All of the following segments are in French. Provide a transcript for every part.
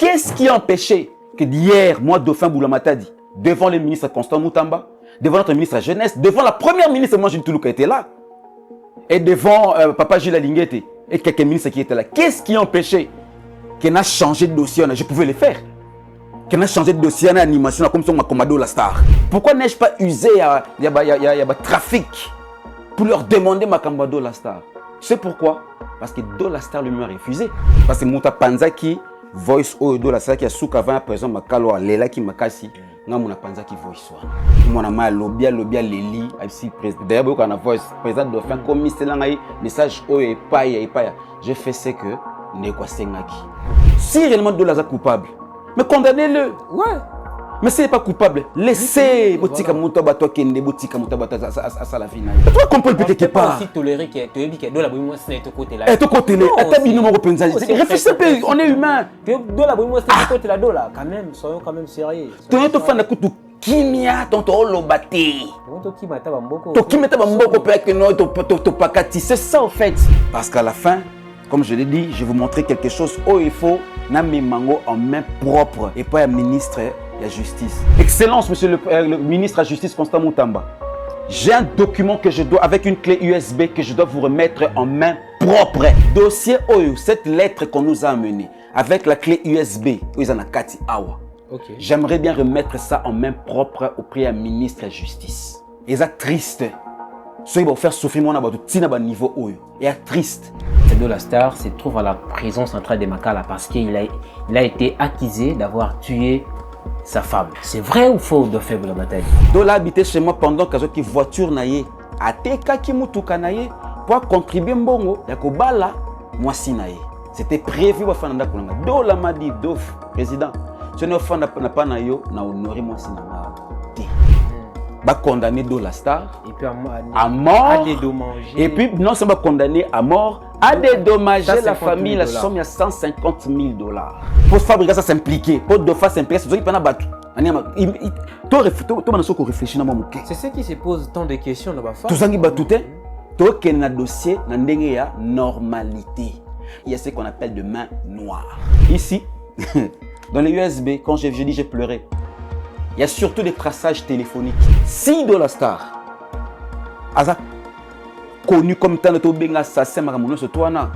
Qu'est-ce qui a empêché que d'hier, moi, Dauphin Boulamata-Di, devant le ministre Constant Moutamba, devant notre ministre de la Jeunesse, devant la première ministre, moi, Jules Toulouka était là, et devant Papa Gilles Alinguete, et quelques ministres qui étaient là, qu'est-ce qui a empêché qu'on a changé de dossier? Je pouvais le faire. Qu'on a changé de dossier en animation, comme si on m'a commandé la star. Pourquoi n'ai-je pas usé le trafic pour leur demander ma commando la star? Tu sais pourquoi? Parce que Do la star lui-même a refusé. Parce que Mouta Panzaki, voice ou Do la star qui a soukava, par exemple, Makalo, Lela qui m'a cassé. Non, mon Panzaki voice. Mon ama lobia Leli, ici président. D'ailleurs, beaucoup on a voice président de fin comme c'est là message oh et pas. Je fais ce que n'est-quoi Sengaki. Si réellement Do la star coupable, mais condamnez-le. Ouais. Mais s'il n'est pas coupable, laissez Botika Moutabato Kende, Botika Moutabato à Salavina. Tu vas comprendre quelque part. Si tolérer que tu es dit que Do la Boumou c'est de côté là. Et de côté là, réfléchissez, on est humain. Do la Boumou c'est de côté là, Do là, quand même, soyons quand même sérieux. Tu es un fan de Koutou. Kimia, tonton Lobate. Tonton Kimata Bamboko. Tonton Kimata Bamboko, que non, ton Pakati. C'est ça en fait. Parce qu'à la fin, comme je l'ai dit, je vais vous montrer quelque chose où il faut Nami Mango en main propre et pas un ministre. La justice. Excellence, monsieur le ministre de la Justice, Constant Moutamba. J'ai un document que je dois, avec une clé USB, que je dois vous remettre en main propre. Dossier OYO, cette lettre qu'on nous a amenée, avec la clé USB, Kati Awa. Okay. J'aimerais bien remettre ça en main propre auprès du ministre de la Justice. Et ça triste. Ceux qui vont faire souffrir mon abadou, tina ba niveau OYO. Et triste. Do la star se trouve à la prison centrale de Makala parce qu'il a été accusé d'avoir tué sa femme. C'est vrai ou faux de faible la bataille? Dola habité chez moi pendant que j'ai voiture naïe. Ateka ki mutuka naïe pour contribuer mbongo ya kobala moi si naïe. C'était prévu pour faire ndakulanga. Dola m'a dit dof président. Je ne fais pas na yo na honorer moi si na té. Ba condamné Dola Star et puis à mort à dédommager. Et puis non seulement condamné à mort, à dédommager la famille la somme de 150 000 $. Pour fabriquer ça s'impliquer, pour de faire s'impliquer, c'est qui pas battu. C'est ce qui se pose tant de questions dans la tout ça qui batouté, tout qui est un dossier dans la normalité. Il y a ce qu'on appelle de main noire. Ici, dans les USB, quand j'ai dit j'ai pleuré. Il y a surtout des traçages téléphoniques. Si Do la star, Aza, connu comme tant de Tobenga, ça c'est Maramono, c'est toi, na.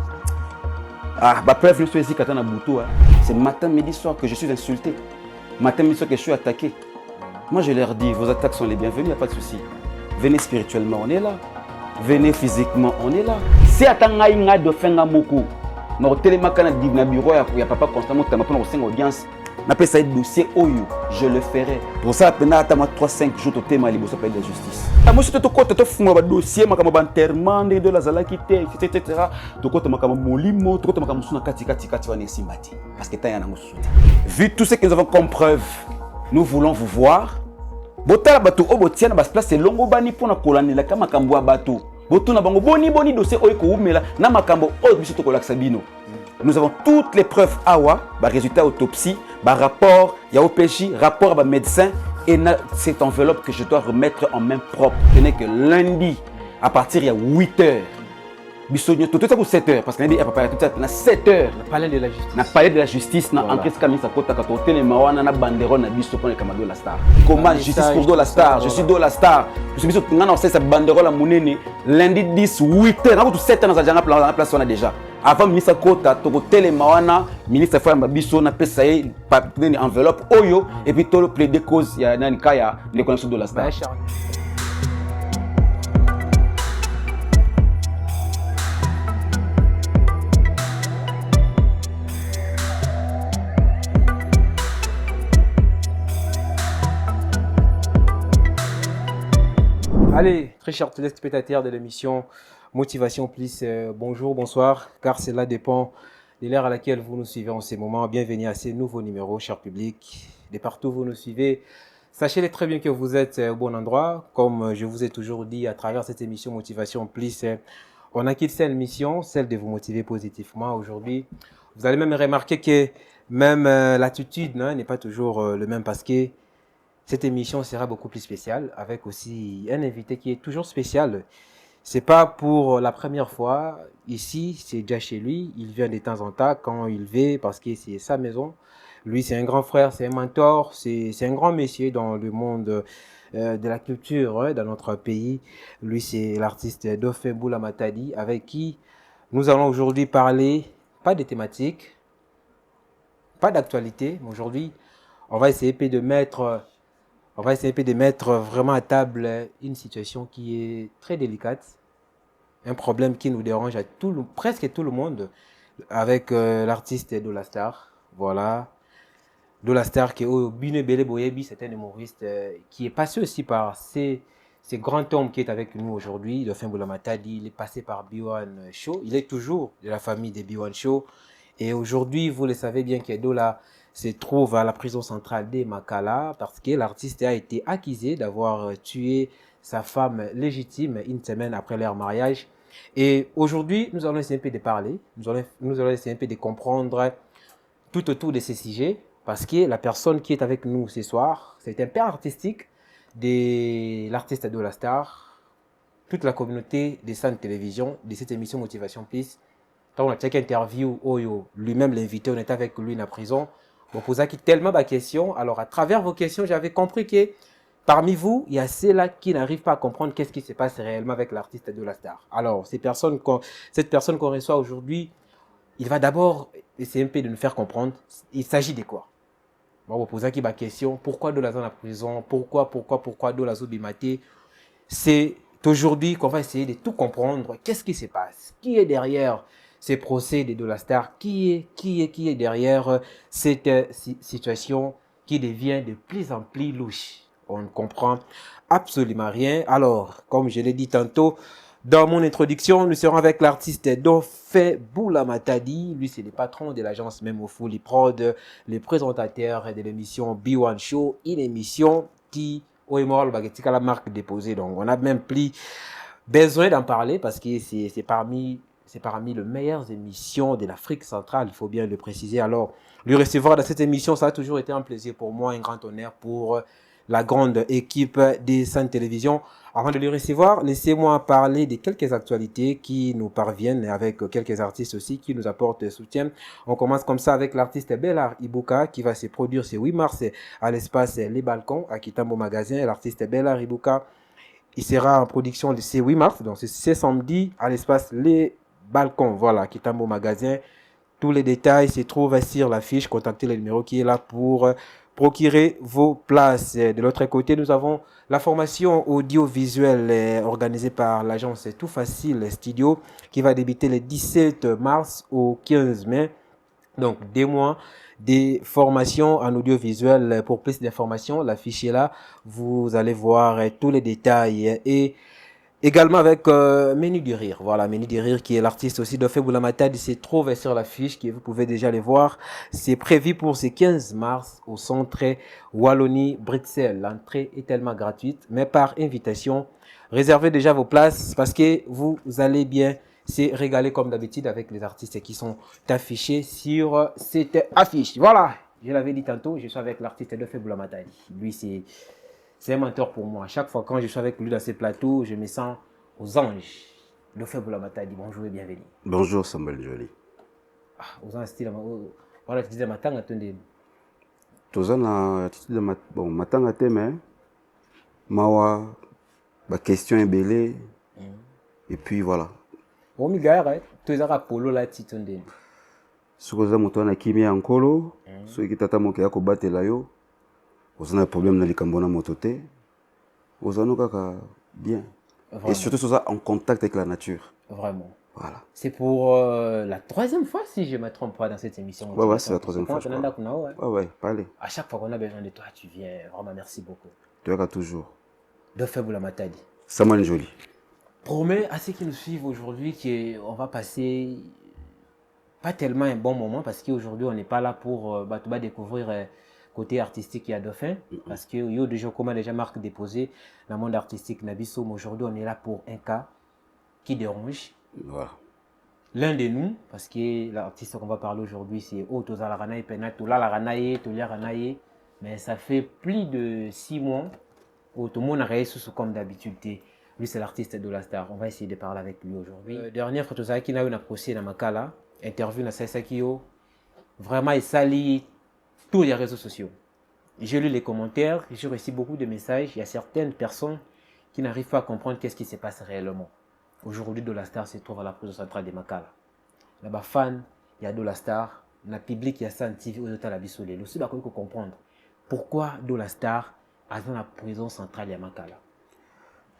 Ah, bah, preuve, je suis Katana Boutou. C'est matin, midi, soir que je suis insulté. Matin, midi, soir que je suis attaqué. Moi, je leur dis, vos attaques sont les bienvenues, il n'y a pas de souci. Venez spirituellement, on est là. Venez physiquement, on est là. Si attends, il y a de fin à Moko, dans télémakana na bureau, il y a papa constamment, tu as pour une audience. N'appelle ça dossier Oyo, je le ferai. Pour ça, pendant 3-5 jours, tu as mal de la justice. Moi, si tu as fait un dossier, tu as fait un enterrement de la Zalaki, etc. Tu as fait un molimo, tu as fait un kati, parce que tu as un soutien. Vu tout ce que nous avons comme preuve, nous voulons vous voir. Botala bato obotia na place c'est longo bani pour na kolani la kama kambo bato. Boto na bango boni dossier oyo ko umela na makambo oyo biso to kolaksa bino. Nous avons toutes les preuves awa, ba résultat autopsie, ba rapport, ya OPJ, rapport à médecin et cette enveloppe que je dois remettre en main propre. Ce n'est que lundi à partir de 8h. Bisogno tout ça pour 7h parce que lundi à préparer tout ça na 7h. Na palais de la justice. Na palais de la justice na entrée kamisa kota kato telema wana na banderole na biso pour kamado Do la star. Comment justice pour Do la star? Je suis Do la star. Je suis biso ngana on sait sa banderole munene lundi 10 8h. Na tout 7h na za janga place on a déjà. Avant ministre Kota, toko telemawana, ministre Fayamba Biso na pesa une enveloppe oyo et puis tout le plaider cause ya nani kaya les connexions Do la star. Allez, très chers téléspectateurs de l'émission Motivation Plus, bonjour, bonsoir, car cela dépend de l'heure à laquelle vous nous suivez en ces moments. Bienvenue à ces nouveaux numéros, cher public. De partout où vous nous suivez, sachez très bien que vous êtes au bon endroit. Comme je vous ai toujours dit à travers cette émission Motivation Plus, on a qu'une seule mission, celle de vous motiver positivement. Aujourd'hui, vous allez même remarquer que même l'attitude n'est pas toujours le même parce que cette émission sera beaucoup plus spéciale avec aussi un invité qui est toujours spécial. C'est pas pour la première fois. Ici, c'est déjà chez lui. Il vient de temps en temps quand il veut parce que c'est sa maison. Lui, c'est un grand frère, c'est un mentor, c'est un grand monsieur dans le monde de la culture dans notre pays. Lui, c'est l'artiste Dauphin Boula Matadi, avec qui nous allons aujourd'hui parler, pas des thématiques, pas d'actualité, mais aujourd'hui, on va essayer de mettre, vraiment à table une situation qui est très délicate, un problème qui nous dérange à presque tout le monde, avec l'artiste Dola Star. Voilà. Dola Star qui est au Bine Bele Boyebi, c'est un humoriste qui est passé aussi par ces grands hommes qui est avec nous aujourd'hui. Dauphin Boula Matadi, il est passé par B1 Show. Il est toujours de la famille des B1 Show. Et aujourd'hui, vous le savez bien que Dola se trouve à la prison centrale de Makala parce que l'artiste a été accusé d'avoir tué sa femme légitime une semaine après leur mariage. Et aujourd'hui, nous allons essayer un peu de parler, nous allons essayer un peu de comprendre tout autour de ces sujets parce que la personne qui est avec nous ce soir, c'est un père artistique de l'artiste Dola Star, toute la communauté de Sun Télévision, de cette émission Motivation Plus. Quand on a checké interview, lui-même l'invité, on était avec lui dans la prison. On posait tellement de questions. Alors, à travers vos questions, j'avais compris que parmi vous, il y a ceux-là qui n'arrivent pas à comprendre qu'est-ce qui se passe réellement avec l'artiste Dola Star. Alors, cette personne qu'on reçoit aujourd'hui, il va d'abord essayer un peu de nous faire comprendre. Il s'agit de quoi? On va poser la question. Pourquoi Dola Star dans la prison? Pourquoi Dola Zobimaté? C'est aujourd'hui qu'on va essayer de tout comprendre. Qu'est-ce qui se passe? Qui est derrière ces procès de Dola Star? Qui est derrière cette situation qui devient de plus en plus louche? On ne comprend absolument rien. Alors, comme je l'ai dit tantôt, dans mon introduction, nous serons avec l'artiste Dauphin Boula Matadi. Lui, c'est le patron de l'agence Memo Fully Prod, le présentateur de l'émission B1 Show, une émission qui la marque déposée. Donc, on n'a même plus besoin d'en parler parce que c'est parmi les meilleures émissions de l'Afrique centrale, il faut bien le préciser. Alors, le recevoir dans cette émission, ça a toujours été un plaisir pour moi, un grand honneur pour la grande équipe des Sun Télévision. Avant de le recevoir, laissez-moi parler de quelques actualités qui nous parviennent avec quelques artistes aussi qui nous apportent soutien. On commence comme ça avec l'artiste Bellar Ibuka qui va se produire ce 8 mars à l'espace Les Balcons à Kitambo Magasin. L'artiste Bellar Ibuka, il sera en production le 8 mars, donc c'est samedi à l'espace Les Balcons. Voilà, Kitambo Magasin. Tous les détails se trouvent sur l'affiche. Contactez le numéro qui est là pour procurer vos places. De l'autre côté, nous avons la formation audiovisuelle organisée par l'agence Tout Facile Studio qui va débuter le 17 mars au 15 mai. Donc, 2 mois de formation en audiovisuel. Pour plus d'informations, l'affiche est là. Vous allez voir tous les détails et également avec Menu du Rire. Voilà, Menu du Rire qui est l'artiste aussi de Dauphin Boula Matadi se trouve sur l'affiche que vous pouvez déjà les voir. C'est prévu pour ce 15 mars au centre Wallonie-Bruxelles. L'entrée est tellement gratuite, mais par invitation. Réservez déjà vos places parce que vous allez bien se régaler comme d'habitude avec les artistes qui sont affichés sur cette affiche. Voilà, je l'avais dit tantôt, je suis avec l'artiste Dauphin Boula Matadi. Lui, c'est un mentor pour moi. À chaque fois quand je suis avec lui dans ces plateaux, je me sens aux anges. Dauphin Boula Matadi, bonjour et bienvenue. Bonjour Samuel Joly. Aux anges, voilà, tu disais matin, attendez. Toza na attitude bon matanga te mais mawa ba question est belé et puis voilà. Bon mi gare, tu as polo la titonde. Sokoza moto na kimia nkolo, so ekitata moke ya ko batela yo. Oza na problème na likambo na moto te. Oza no kaka bien. Vraiment. Et surtout soza en contact avec la nature. Vraiment. Voilà. C'est pour la 3e fois, si je ne me trompe pas, dans cette émission. Ouais, c'est la 3e fois. Ouais, parlez. À chaque fois qu'on a besoin de toi, tu viens. Vraiment, merci beaucoup. Tu verras toujours. Dauphin Boula Matadi. Samuel Joly. Promets à ceux qui nous suivent aujourd'hui qu'on va passer pas tellement un bon moment parce qu'aujourd'hui, on n'est pas là pour découvrir côté artistique et à Dauphin. Parce que yo déjà comme déjà marque déposée dans le monde artistique Nabiso, aujourd'hui, on est là pour un cas qui dérange. Voilà. L'un de nous, parce que l'artiste qu'on va parler aujourd'hui, c'est Otoza Laranaye Penato, la Laranaye, Tolia Ranaye, mais ça fait plus de 6 mois où tout le monde a réussi comme d'habitude. Lui, c'est l'artiste Dola Star. On va essayer de parler avec lui aujourd'hui. Dernière photo, c'est qu'il a eu un procès dans Makala, interview dans Saisakio. Vraiment, il s'allie tous les réseaux sociaux. J'ai lu les commentaires, j'ai reçu beaucoup de messages. Il y a certaines personnes qui n'arrivent pas à comprendre qu'est-ce qui se passe réellement. Aujourd'hui, Dolastar se trouve à la prison centrale de Makala. Là-bas, fan, il y a Dolastar. Dans le public, il y a senti aux autres la bisolé. Aussi, il faut comprendre pourquoi Dolastar est dans la prison centrale de Makala.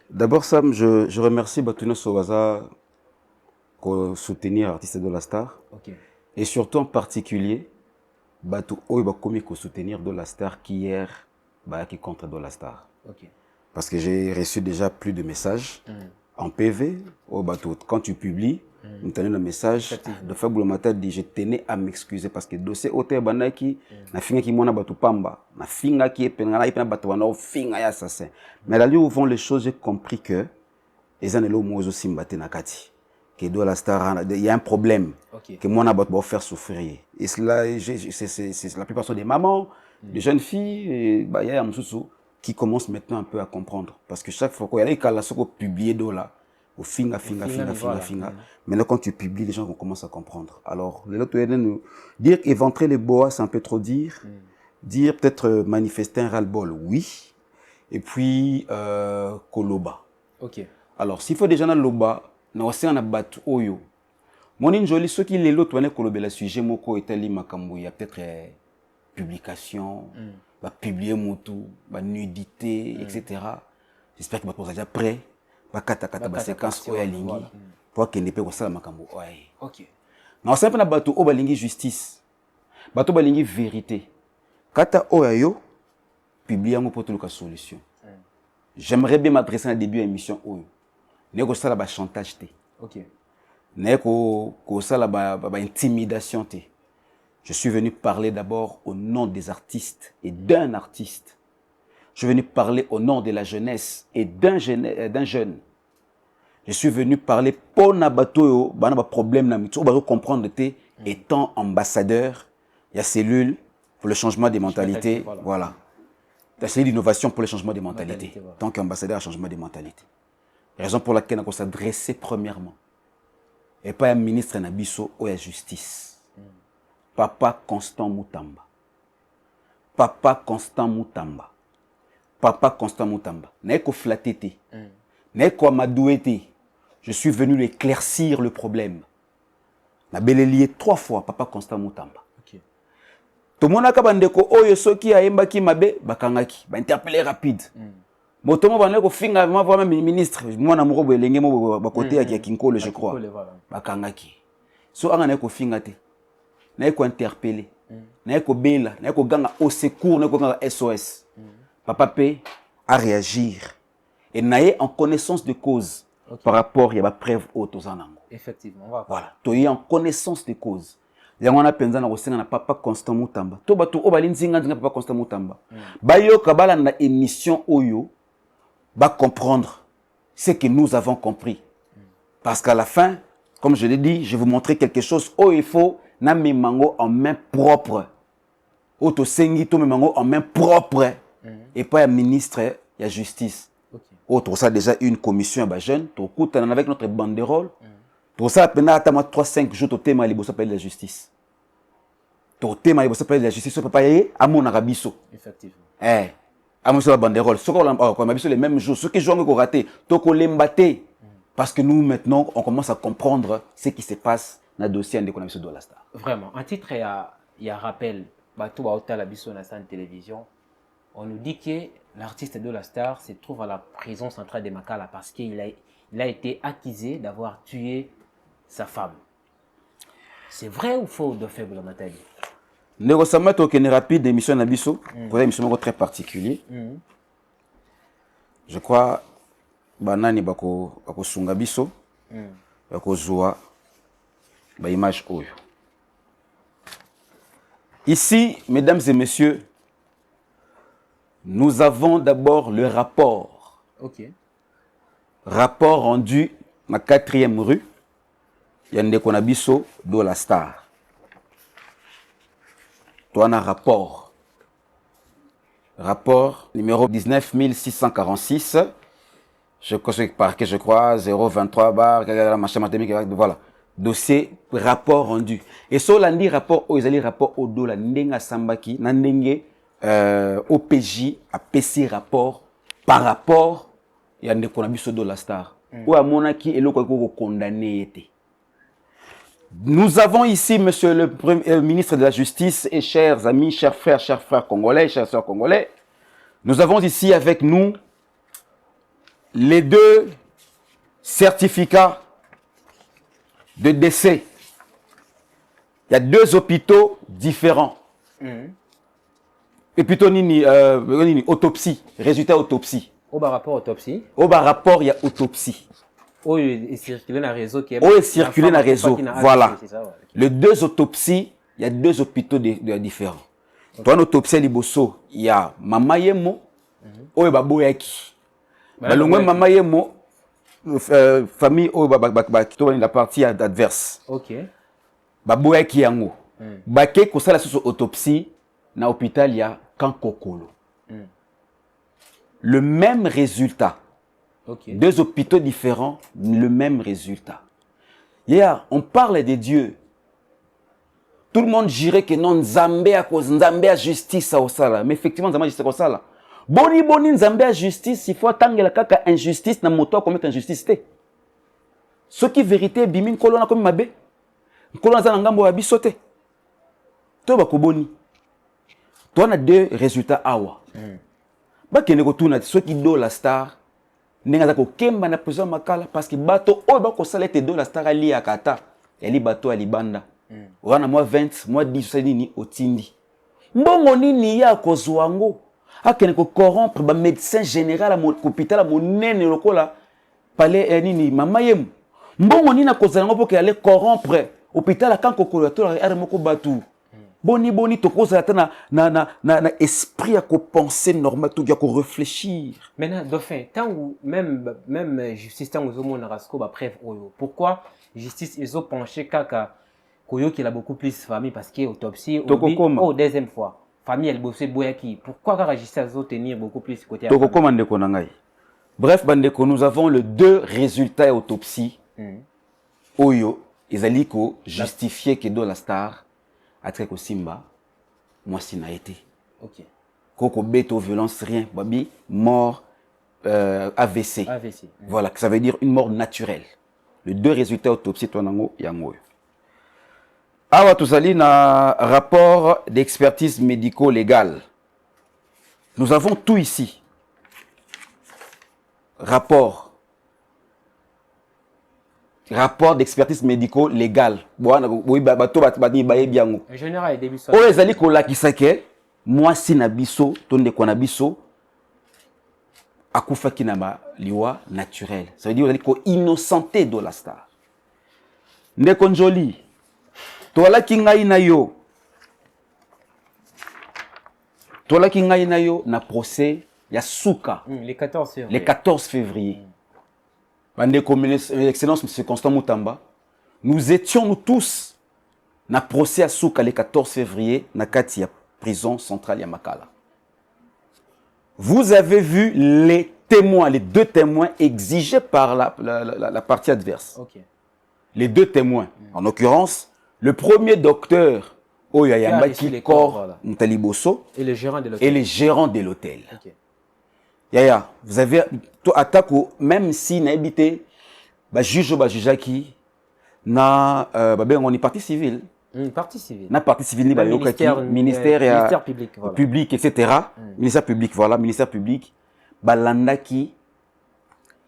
D'abord, Sam, je remercie Batouna Sowaza pour soutenir l'artiste Dolastar. Ok. Et surtout en particulier, Batou Oyo Bakomi pour soutenir Dolastar qui hier qui contre Dolastar. Ok. Parce que j'ai reçu déjà plus de messages en PV. Oh, Batou, quand tu publies, nous tenons le message de Fabio Mata dit je tenais à m'excuser parce que dossier Ote Banaki, na finga qui mona Batou Pamba, na finga qui est penala, il Batou Wana, finga ya assassin. Mais là où vont les choses, j'ai compris que les années là où moi aussi m'battais nakati. Que Dolastar, il y a un problème que moi n'a pas faire souffrir. Et cela, c'est la plupart sont des mamans, des jeunes filles, et il y a un sous qui commence maintenant un peu à comprendre. Parce que chaque fois qu'il y a des cas là, ce qu'on publie là, au finga. Maintenant, quand tu publies, les gens vont commencer à comprendre. Alors, les autres, dire éventrer les boas, c'est un peu trop dire. Dire peut-être manifester un ras-le-bol, oui. Et puis, Koloba. Ok. Alors, s'il faut déjà dans Loba, na wasi na batu oyo moni joli ceux qui les l'autre wana kolobela sujet moko etali makambo ya peut-être publication va publier motu va nudité etc. J'espère que vous déjà prêt va kata ba séquence oya lingi pour que ne peut pas makambo ouais. OK. Na wasi na batu o balingi justice batu balingi vérité kata oya yo publier mo pour trouver solution. J'aimerais bien m'adresser à début émission oyo Neko sala ba chantage te. OK. Neko sala ba intimidation te. Je suis venu parler d'abord au nom des artistes et d'un artiste. Je suis venu parler au nom de la jeunesse et d'un jeune. Je suis venu parler pour na bato bana ba problème na mitu ba comprendre te étant ambassadeur, il y a cellule pour le changement des mentalités, voilà. La cellule d'innovation pour le changement des mentalités. Voilà. Tant qu'ambassadeur à changement des mentalités. Raison pour laquelle on s'adresser premièrement. Et pas un ministre Nabiso ou la justice. Papa Constant Moutamba. Papa Constant Moutamba. Papa Constant Moutamba. N'est-ce flatté. N'est-ce amadoué. Je suis venu éclaircir le problème. Na belelié 3 fois Papa Constant Moutamba. OK. Tout le monde a kabandeko oyo soki aemba ki mabe bakangaki. Ba interpeller rapide. Motomo bana ko finga vraiment ministre moi na moko belenge mo ba côté ya Kinkole je crois bakangaki so anga na ko finga te na ko interpeller na ko bela na ko ganga au secours na ko ganga SOS papa P à réagir et naé en connaissance de cause par rapport il y a ba preuve autozanango effectivement voilà to y en connaissance de cause yango na penza na ko senga na Papa Constant Moutamba to bato o balinzinga nzinga Papa Constant Moutamba bayo kabala na émission oyo va comprendre ce que nous avons compris. Parce qu'à la fin, comme je l'ai dit, je vais vous montrer quelque chose. Oh, il faut n'amener mango en main propre. Auto sengi to mango en main propre. Et pas un ministre, il y a justice. Autre ça déjà une commission à jeune. Tout coup, avec notre banderole. Tout ça, pendant 3-5 jours, tout thème il s'appelle la justice. Tout thème il s'appelle la justice. Papa yé à mon arabiso. Effectivement. À mon la banderole, ceux qui les mêmes jours, ceux qui jouent encore raté, toko l'embaté. Parce que nous, maintenant, on commence à comprendre ce qui se passe dans le dossier de l'économie de Dolastar. Vraiment. En titre, il y a rappel, Batou Baota la Bisso na télévision. On nous dit que l'artiste Dolastar se trouve à la prison centrale de Makala parce qu'il a été accusé d'avoir tué sa femme. C'est vrai ou faux de faible Matali? Négocialement, il y a rapide émission Nabiso, pour une émission très particulière. Je crois banani bako sunga biso, bako zoa ba image oyo. Ici, mesdames et messieurs, nous avons d'abord le rapport. OK. Rapport rendu à 4e rue, Yande Konabiso Dolastar. Toi, on a rapport. Rapport numéro 19646. Je crois 023 bar, machin mathématique, voilà. dossier rapport rendu et so landi rapport aux ali rapport au dola ndenga sambaki na ndenge OPJ a pesi rapport par rapport ya ndeko na biso dola star ou amonaki eloko ko condamné été. Nous avons ici monsieur le ministre de la Justice et chers amis, chers frères congolais, chers sœurs congolais. Nous avons ici avec nous les deux certificats de décès. Il y a deux hôpitaux différents. Et plutôt autopsie, résultat autopsie. Au rapport autopsie. Au rapport, il y a autopsie. Oh, il est circulé dans le réseau. Il est circulé dans le réseau. Voilà. Les deux autopsies, il y a deux hôpitaux différents. Toi, l'autopsie liboso, il y a Mama Yemo, ou Baboyaki. Balongwe Mama Yemo, famille ou Babaki, toi, la partie adverse. Ok. Baboyaki yango. Baké, ko sala sur autopsie, na hôpital, il y a Kankokolo. Le même résultat. Okay. Deux hôpitaux différents, le même résultat. Hier, on parle des dieux. Tout le monde dirait que non, Nzambe a justice au sala. Mais effectivement, Nzambe a justice au sala. Boni Nzambe a justice, il faut attendre la kaka injustice na moto commettre injustice. Ce qui vérité, bimin kolona comme mabe. Kolona za ngambo abisote. To ba ko boni. Toi on a deux résultats awa. Ba kene ko tuna ce qui do la star. Nenga za ko kemba na president makala parce que bato o ba ko sala te do la star ali akata. Eli bato ali banda. Wana moi 20, moi 10 ça nini otindi. Mbongo nini ya kozwango. Akene ko corrompre ba médecin général à mon hôpital à mon nene lokola palais nini mama yem. Mbongo nini na kozango pour que aller corrompre hôpital à kanko kolato ara moko batu. Boni to koza ta na esprit à ko penser normal tout ya ko réfléchir. Maintenant dauphin tant ou même justice tant aux hommes na rasko ba preuve oyo. Pourquoi justice ils ont penché kaka koyo qui a beaucoup plus famille parce que autopsie au deuxième fois. Famille elle bosse boyaki. Pourquoi kaka justice ont tenir beaucoup plus côté Toko komande ko nangai. Bref bandeko nous avons les deux résultats autopsie. Oyo ezali ko justifier que do la star après que Simba, moi si n'a été. Ok. Koko beto violence rien, babi mort AVC. AVC. Voilà, ça veut dire une mort naturelle. Les deux résultats autopsie toi nango yango. Awa tozali na rapport d'expertise médico-légale. Nous avons tout ici. Rapport d'expertise médico-légale. Général début ça. O ezali ko lakisake moi si na biso tonde ko na biso akufa kinaba liwa naturel. Ça veut dire ezali ko innocenté de la star. Ndeko njoli. Tola kingai na yo. Tola kingai na yo na procès ya suka. Les 14 février. Les 14 février. Excellence, M. Constant Moutamba, nous étions nous tous na procès à Souka le 14 février na Katia, prison centrale Yamakala. Vous avez vu les témoins, les deux témoins exigés par la partie adverse. Okay. Les deux témoins. En l'occurrence, le premier docteur Oyayambaki Kor Ntaliboso et le gérant de l'hôtel. Et les gérants de l'hôtel. Okay. Yaya, vous avez attaque même si n'a habité juge qui na on est partie civile. Partie civile. Na partie civile ni ministère public voilà. Public etc. Ministère public voilà, ministère public balandaki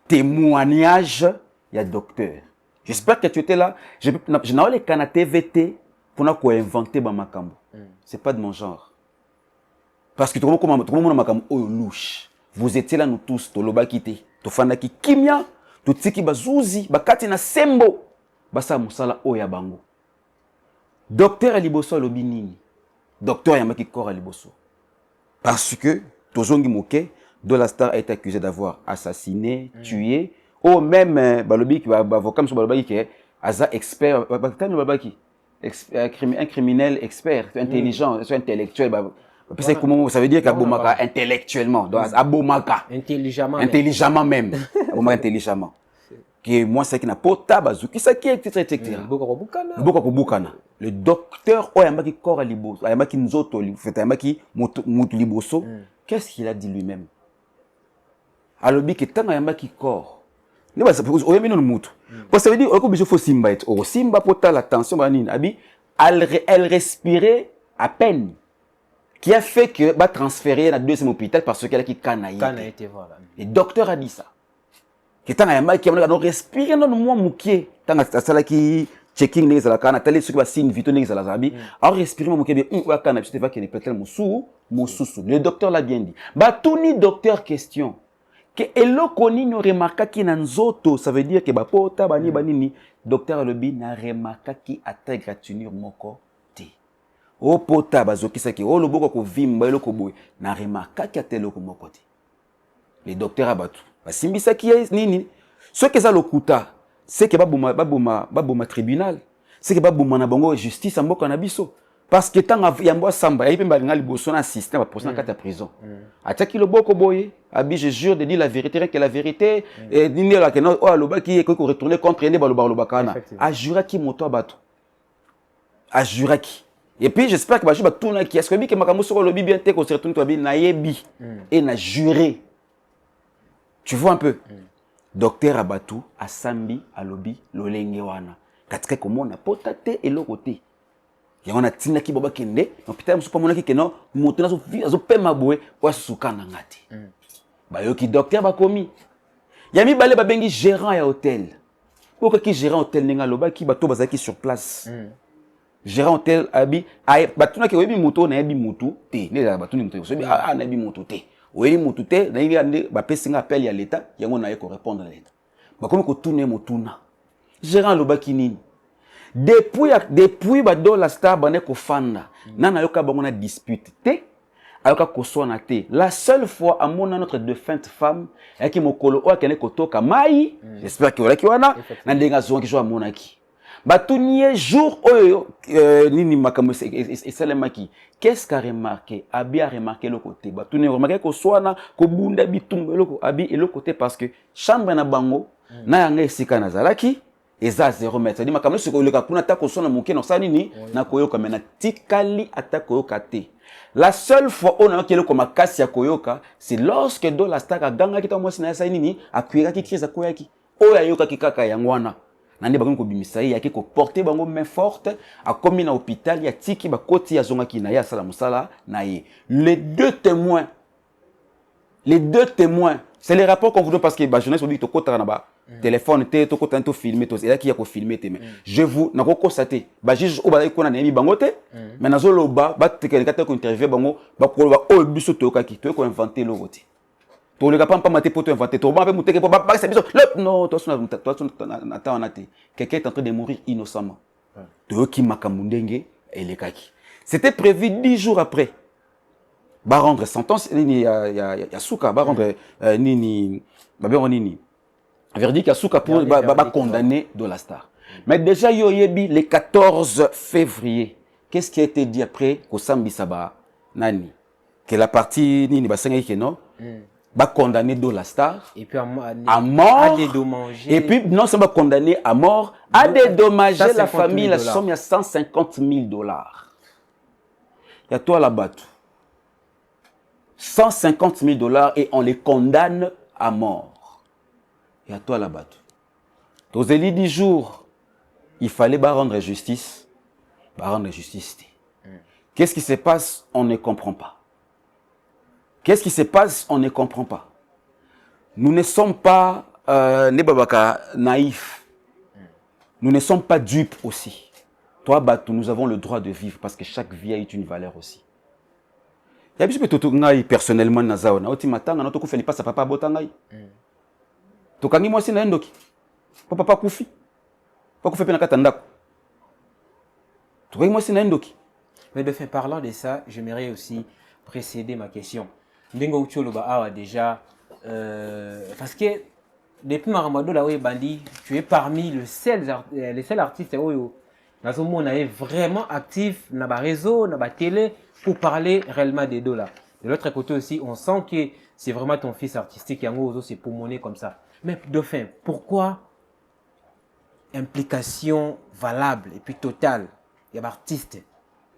témoignage ya docteur. J'espère que tu étais là. Je n'ai les canaux TVT pour n'a quoi inventer ba makambo. C'est pas de mon genre. Parce que tout le monde makambo louche. Vous étiez là, nous tous, toloba kite, tofandaki kimia, tutiki bazuzi, bakati na sembo, basa musala oya bango. Docteur Aliboso Lobinini, docteur Yamaki Kor Aliboso. Parce que, Tozongi Moke, de la star a été accusé d'avoir assassiné, tué, ou même, balobi qui va avocat, M. Balobi qui est, Aza expert, un criminel expert, intelligent, intellectuel, ça veut dire qu'Abomaka intellectuellement, donc Abomaka intelligemment même, Abomaka intelligemment. que moi c'est qui n'a pas tabazu qui ça qui etc. Le docteur oyamba qui corps à liboso oyamba qui nzoto fait oyamba qui mutu liboso qu'est-ce qu'il a dit lui-même alobi que tanga oyamba qui corps ne ba oyamba no mutu parce que ça veut dire que faut simba et au simba pour ta l'attention banine abi elle respirait à peine qui a fait que va transférer dans le deuxième hôpital parce qu'elle a qui canaïté voilà. Le docteur a dit ça que tant ayamba qui a respirer non moi mukie tant ça qui checking les la kana télé ce qui va signe vite les la zabi a respirer moi mukie bien wa kana tu te vas que ne peut-être mususu le docteur l'a bien dit ba tout ni docteur question que eloko ni no remarka ki na nzoto ça veut dire que ba pota bani banini docteur lobi na remarka ki ata gratinure moko te o pota bazokisa ki o loboko ko vimba eloko boy na remarka ki ata eloko moko te les docteurs abatu basimbisa ki nini ce que ça lokuta c'est que baboma tribunal c'est que baboma na bango justice mboka na biso parce que tant yambo samba y pemba ngali boso na système ba poser na kata prison ataki loboko boye abi je jure de dire la vérité rien que la vérité et nini la que no o aloba ki ko retourner contre ene baloba kana a jura ki moto abatu a jura ki et puis j'espère que ba juba tuna ki est-ce que bi ke makambo soko lobi bien te ko se retourner to bi na yebi et na juré. Tu vois un peu docteur abatu asambi alobi lolenge wana katika komona potate elokote yona tina ki baba kende hôpital musu pomona ki keno moto nazo azo pema boye wa sukana ngati ba yoki docteur ba komi yami bale ba bengi gérant ya hôtel pourquoi ki gérant hôtel ninga loba ki bato bazaki sur place gérant hôtel abi ay batuna ki webi moto na yebi moto te ne la batuni moto so bi na yebi moto te oui motute na ingi ande ba pesinga appel ya l'état yango na ye ko répondre à l'état ba komi ko tourner motuna gérant lobaki nini depuis ba do la star bané ko fanda nana yoka bango na dispute te ayoka ko sona te la seule fois à mon notre défunte femme yaki mokolo o akene ko toka mai j'espère que wala ki wana na ndenga zonki jo amonaki Batounie jour nini makambo et salemaki qu'est-ce qu'a remarqué abi a remarqué le côté Batounie remarqué ko swana ko bunda bitumbe loko abi et le côté parce que chambre na bango na yanga esika na zalaki eza 0 mètre dit makambo siko le kapuna ta ko sona muke no sanini na koyoka mena tikali atako yoka te la seule fois on a kele ko makasi ya koyoka c'est lorsque do la star ganga kita mwasi na yasa nini akuira ki crise akoyaki oya yoka kikaka yangwana nande bakoni ko bimisa ya ki ko porter bango main forte a commis na hôpital ya tiki ba koti ya zonga ki na ya sala musala na ye les deux témoins c'est les rapports qu'on vous donne parce que ba journaliste obi to kota na ba téléphone te to kota to filmer to ela ki ya ko filmer te mais je vous na ko constater ba juge o ba ko na nemi bango te mais na zo loba ba tekele kata ko interviewer bango ba ko ba o biso to ka ki to ko inventer lo côté. Pour le capable pas mater pour te inventer toi pas monter pour pas c'est non toi attends quelqu'un est en train de mourir innocemment toi qui makamundenge et les kaki c'était prévu 10 jours après ba rendre sentence nini ya suka ba rendre nini ba nini verdict ya suka pour ba condamner de la star mais déjà yo yebi le 14 février qu'est-ce qui a été dit après ko sambisa ba nani que la partie nini ba senga non va condamner de la star et puis à mort à dédommager et puis non seulement condamner à mort à dédommager la famille la somme à $150,000 il y a toi là-bas $150,000 et on les condamne à mort il y a toi là-bas aux élus 10 jours il fallait rendre justice qu'est-ce qui se passe on ne comprend pas. Qu'est-ce qui se passe? On ne comprend pas. Nous ne sommes pas naïfs. Nous ne sommes pas dupes aussi. Toi, Batou, nous avons le droit de vivre parce que chaque vie a une valeur aussi. Il y a personnellement nazaona. Oti matanga na to kufeli pas papa botangai. To kangi moi sina endoki. Papa kufi. Pas kufi pena katandako. To kangi moi sina endoki. Mais de fait parlant de ça, j'aimerais aussi précéder ma question. Ndengo Ucholoba a déjà parce que depuis Maramado là où Bandi, tu es parmi les seuls artistes où on est vraiment actif dans le réseau, dans la télé pour parler réellement des dollars. De l'autre côté aussi, on sent que c'est vraiment ton fils artistique qui a c'est pour monnaie comme ça. Mais Dauphin, pourquoi implication valable et puis totale il y a artiste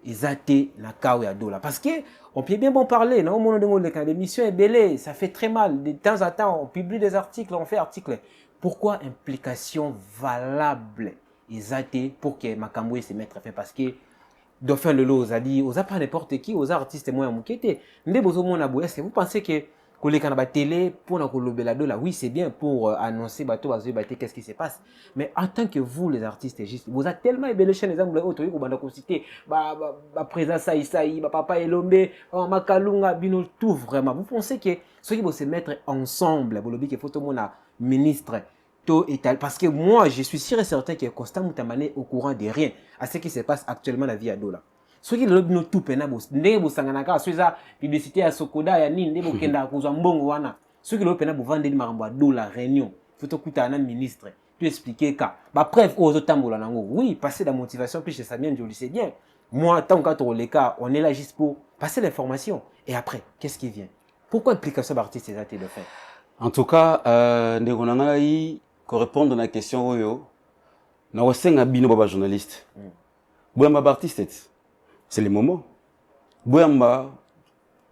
ils été na kao ya dola parce que on peut bien bon parler non mon de l'émission est belle ça fait très mal de temps en temps on publie des articles on fait articles pourquoi implication valable ils été pour que makambo se mettre fait parce que Dauphin Lelo a dit aux pas n'importe qui aux artistes moins mukete ndé bozo mona boye est-ce que vous pensez que koleka na télé pour na kolobela dola oui c'est bien pour annoncer bateau bazo baté qu'est-ce qui se passe mais en tant que vous les artistes juste vous êtes tellement ébelliché les exemples autres ko banda ko citer ba présent Saïsaï ba papa Elombe makalunga bino tout vraiment vous pensez que ceux qui vont se mettre ensemble bolobi que photo mona ministre parce que moi je suis sûr et certain que Constant Moutamane au courant de rien à ce qui se passe actuellement la vie à Dola. Ceux qui le no tout pena bos ndenge bosanganaka ceux za publicité ya Sokoda ya nini ndebo kenda kuzwa mbongo wana ceux qui le pena bo vendre makambo à Dola réunion faut kuta na ministre tu expliquer ka ba preuve aux autres tambola nango oui passer la motivation puis chez Samien je le sais bien moi tant qu'à les cas on est là juste pour passer l'information et après qu'est-ce qui vient pourquoi implication d'artiste ces athées de fait en tout cas ndeko nangai ko répondre à la question oyo na wasenga bino baba journaliste boyamba artiste c'est le moment boyamba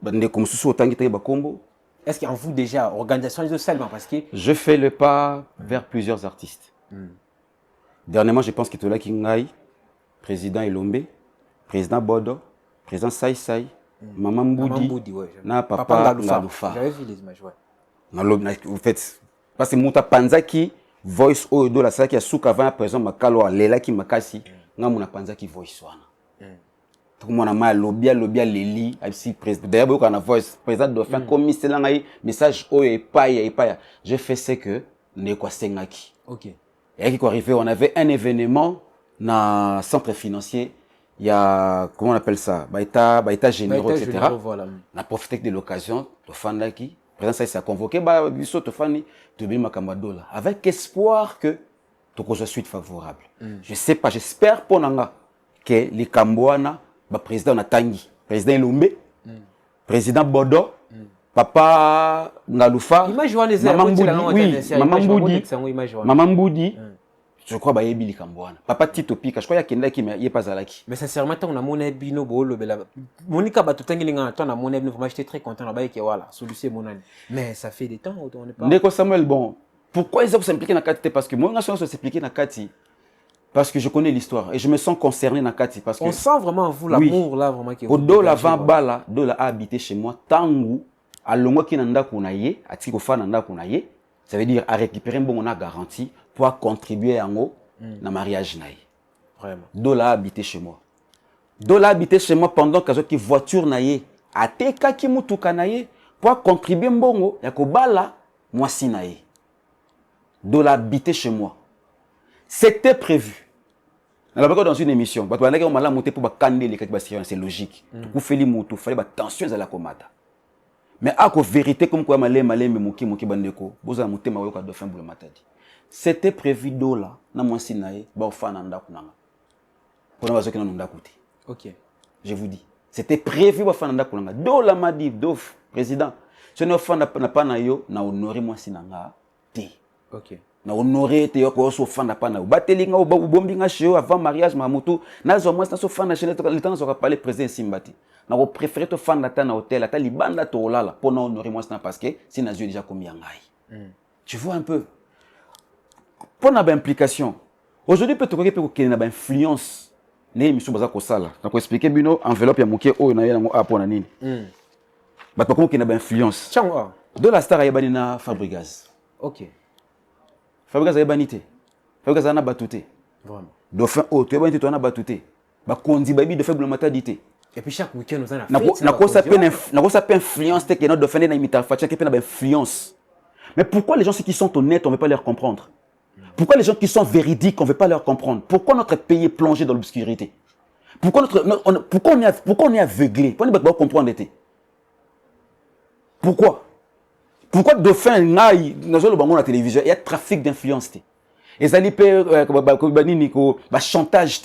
bande comme sous autant qui ba kombo est-ce qu'en vous déjà organisation seulement parce que je fais le pas vers plusieurs artistes dernièrement je pense que Tola Kingai président Elombe président Bodo président Saïsaï maman Mboudi ouais, na papa Ngalufa j'avais vu les images ouais vous faites parce que Mouta Panzaki voice au do la sala qui a souka avant présent makalo lela ki makasi nga mona Panzaki voice wana tout mona ma lobia leli si président d'ailleurs beaucoup na voice président Dauphin comme c'est là ngai message o et pas je fais ce que ne quoi sengaki OK et qui arrivé on avait un événement na centre financier il y a comment on appelle ça baïta généraux etc voilà. On a profité de l'occasion de Fandaki président ça s'est convoqué ba biso to fani to bi makamba dola avec espoir que to ko suite favorable je sais pas j'espère pour nanga que les Kamboana ba président na tangi président Elombe président Bodo papa Ngalufa maman Mboudi je crois ba yebi Kamboana papa Tito Pika je crois ya kenda ki mais pas zalaki mais sincèrement on a mon bino bolo bela Monica ba tutangi linga to na mon bino vraiment j'étais très content là-bas que voilà solution monani mais ça fait des temps on n'est pas Ndeko Samuel bon pourquoi ils ont s'impliquer dans Kati parce que moi nation s'impliquer dans Kati parce que je connais l'histoire et je me sens concerné dans Kati parce que on sent vraiment vous l'amour oui. Là vraiment que au do la vent bala do la habité chez moi tangu alongo ki nanda kunaye atiko fa nanda kunaye ça veut dire à récupérer bon on a garantie pour contribuer à mon mariage naï. Vraiment. Dola habité chez moi. Dola habité chez moi pendant que qui voiture naïe. A teka ki mutuka naïe pour contribuer mbongo ya ko bala moi si naïe. Dola habité chez moi. C'était prévu. Dans une émission, bah tu on m'a monté pour ba kandé les c'est logique. Tu fais les motos, fallait ba tension à la comata. Mais à ko vérité comme quoi malé mais moki bandeko. Boza monté ma yoka Dauphin boule matadi. C'était prévu dola na mwasi nae ba ofana ndaku nanga pour na bazoki na ndaku te OK je vous dis c'était prévu ba ofana ndaku nanga dola m'a dit dof président je ne ofana na pa na yo na honorer mwasi nanga te OK na honorer te yo ko so ofana pa na batelinga bombi nga chez avant mariage ma moto na zo mwasi na so ofana chez le temps zo parler président Simbati na ko préférer to fanda ta na hôtel ata libanda to lala pour na honorer mwasi na parce que si na déjà combien ngai tu vois un peu pour na implication aujourd'hui peut tokoki pe ko kene na influence ne misu baza ko sala na ko expliquer bino enveloppe ya moké o na yena ngo apo na nini ba ko kene na influence chango de la star ya bani na Fabregas OK Fabregas ya banité Fabregas na batouté vraiment Dauphin o to banité to na batouté ba kondi baby de faible matadité et puis chaque week-end nous en a na ko ça peut influence te que notre Dauphin na imita fatia que peut na influence mais pourquoi les gens qui sont honnêtes on veut pas leur comprendre? Pourquoi les gens qui sont véridiques, on ne veut pas leur comprendre? Pourquoi notre pays est plongé dans l'obscurité? Pourquoi on est aveuglé? Pourquoi on ne peut pas comprendre? Pourquoi? Pourquoi Dauphin n'a pas la télévision? Il y a trafic d'influence. Et ça chantage.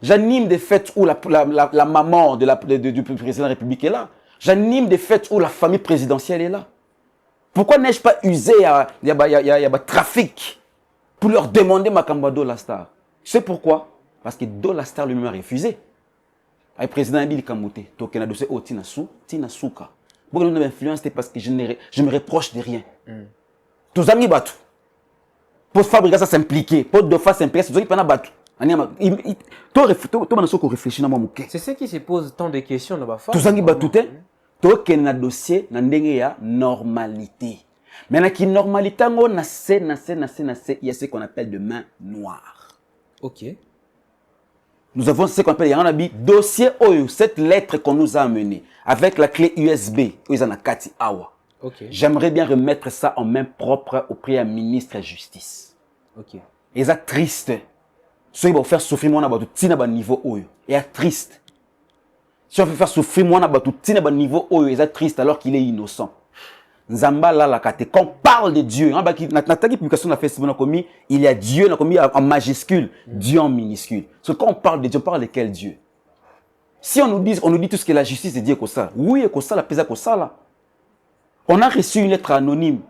J'anime des fêtes où la maman du président de la République est là. J'anime des fêtes où la famille présidentielle est là. Pourquoi n'ai-je pas usé il y a trafic? pour leur demander Makamba Dolastar. C'est pourquoi? Parce que Dolastar lui-même a refusé. Le président Nabil Kamoute, Tokena dossier au Tina Souka. Beaucoup de influence, c'est parce que je me reproche de rien. Tous amis battu. Pour fabriquer ça s'impliquer, pour de faire s'impliquer, c'est pas battu. C'est ce qui se pose tant de questions dans la femme. Tous amis battu, Tokena dossier, n'andenge ya normalité. Maintenant, qui normalité, on a il y a ce qu'on appelle de main noire. Ok. Nous avons ce qu'on appelle, il y a un dossier OYO, cette lettre qu'on nous a amenée, avec la clé USB, Kati Awa. Ok. J'aimerais bien remettre ça en main propre au Premier ministre de la Justice. Ok. Et ça triste. Ceux qui vont faire souffrir moi na tina ba niveau OYO. Et triste. Si on veut faire souffrir moi na tina ba niveau OYO, et triste alors qu'il est innocent. Nzamba la la kate. Quand on parle de Dieu, nataki publication na Facebook na komi, il y a Dieu na komi en majuscule, Dieu en minuscule. Parce que quand on parle de Dieu, on parle de quel Dieu? Si on nous dit tout ce que la justice de Dieu est ça, oui, est ça, la pesa ça là. On a reçu une lettre anonyme.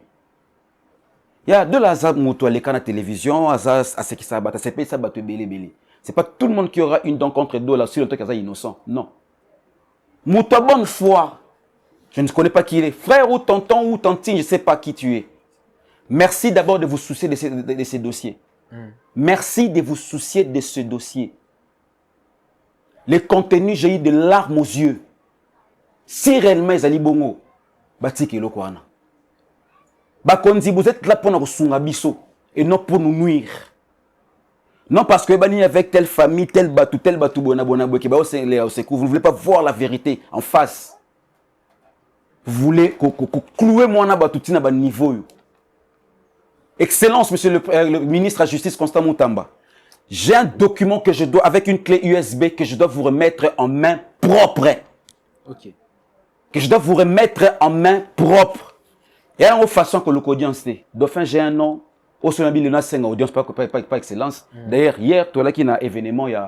Il y a de la moto à l'écran de la télévision, à ce qui s'abat, à ce qui s'abat belé. C'est pas tout le monde qui aura une dent contre deux là sur le temps qu'il est innocent. Non. Moto bonne foi. Je ne connais pas qui il est. Frère ou tonton ou tantine, je ne sais pas qui tu es. Merci d'abord de vous soucier de ces dossiers. Merci de vous soucier de ce dossier. Le contenu, j'ai eu de larmes aux yeux. Si réellement ils allaient bongo, batiki lokwana. Bakonzi, vous êtes là pour nous sungabiso et non pour nous nuire. Non parce que bani avec telle famille, tel batou bona qui ba au secours, vous ne voulez pas voir la vérité en face. Vous voulez clouer moi na batoutina ba niveau. Excellence, monsieur le ministre de la Justice Constant Moutamba. J'ai un document que je dois, avec une clé USB, que je dois vous remettre en main propre. Ok. Que je dois vous remettre en main propre. Et à une façon que l'audience est. Dauphin, j'ai un nom. Au Sonabi, il y a 5 audiences, pas excellence. D'ailleurs, hier, toi là qui a un événement, il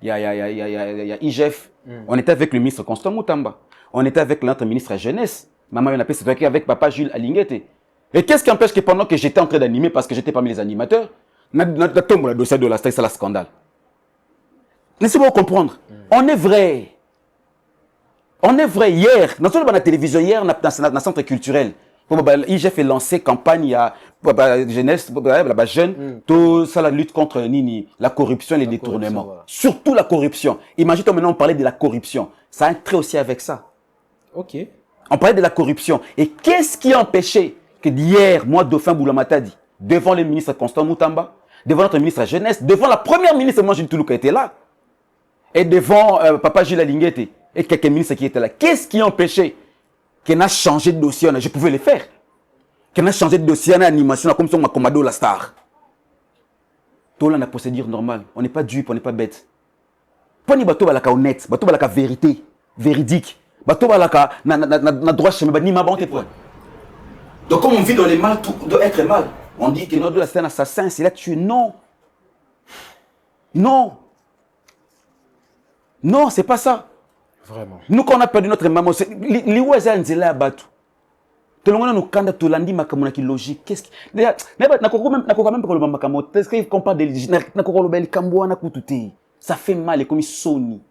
y a IGF. On était avec le ministre Constant Moutamba. On était avec notre ministre de la Jeunesse. Maman, on a fait avec papa Jules Alinguete. Et qu'est-ce qui empêche que pendant que j'étais en train d'animer, parce que j'étais parmi les animateurs, notre tombe, le dossier de la c'est la scandale. Laissez-moi comprendre. On est vrai. On est vrai. Hier, dans la télévision, hier, dans le centre culturel, j'ai fait lancer campagne à jeunesse, jeune, tout ça, la lutte contre la corruption et les détournements. Voilà. Surtout la corruption. Imagine-toi maintenant, on parlait de la corruption. Ça a un trait aussi avec ça. Ok. On parlait de la corruption. Et qu'est-ce qui a empêché que d'hier, moi, Dauphin Boulamata dit, devant le ministre Constant Moutamba, devant notre ministre de la Jeunesse, devant la première ministre, moi, Jules Toulouk, qui était là, et devant papa Jules Alinguete, et quelques ministres qui étaient là, qu'est-ce qui a empêché qu'on a changé de dossier? Je pouvais le faire. Qu'on a changé de dossier en animation, comme si on m'a commandé la star. Tout là, on a procédure normale. On n'est pas dupe, on n'est pas bête. Pas ni bateau balaka honnête, bateau balaka vérité, véridique. Bateau balaka na droit chemin, ni ma banque point. Donc comme on vit dans les mal, tout doit être mal. On dit que notre c'est un assassin, c'est là tué. Non. Non. Non, c'est pas ça. Vraiment. Nous, quand on a perdu notre maman, les oiseaux, ils sont là à battre. Tout le monde nous kanda tout lundi makamona qui logique. Qu'est-ce qui d'ailleurs na koko même pour le makamo parce qu'on parle de na koko le bel kamboa na kututi. Ça fait mal et comme Sony.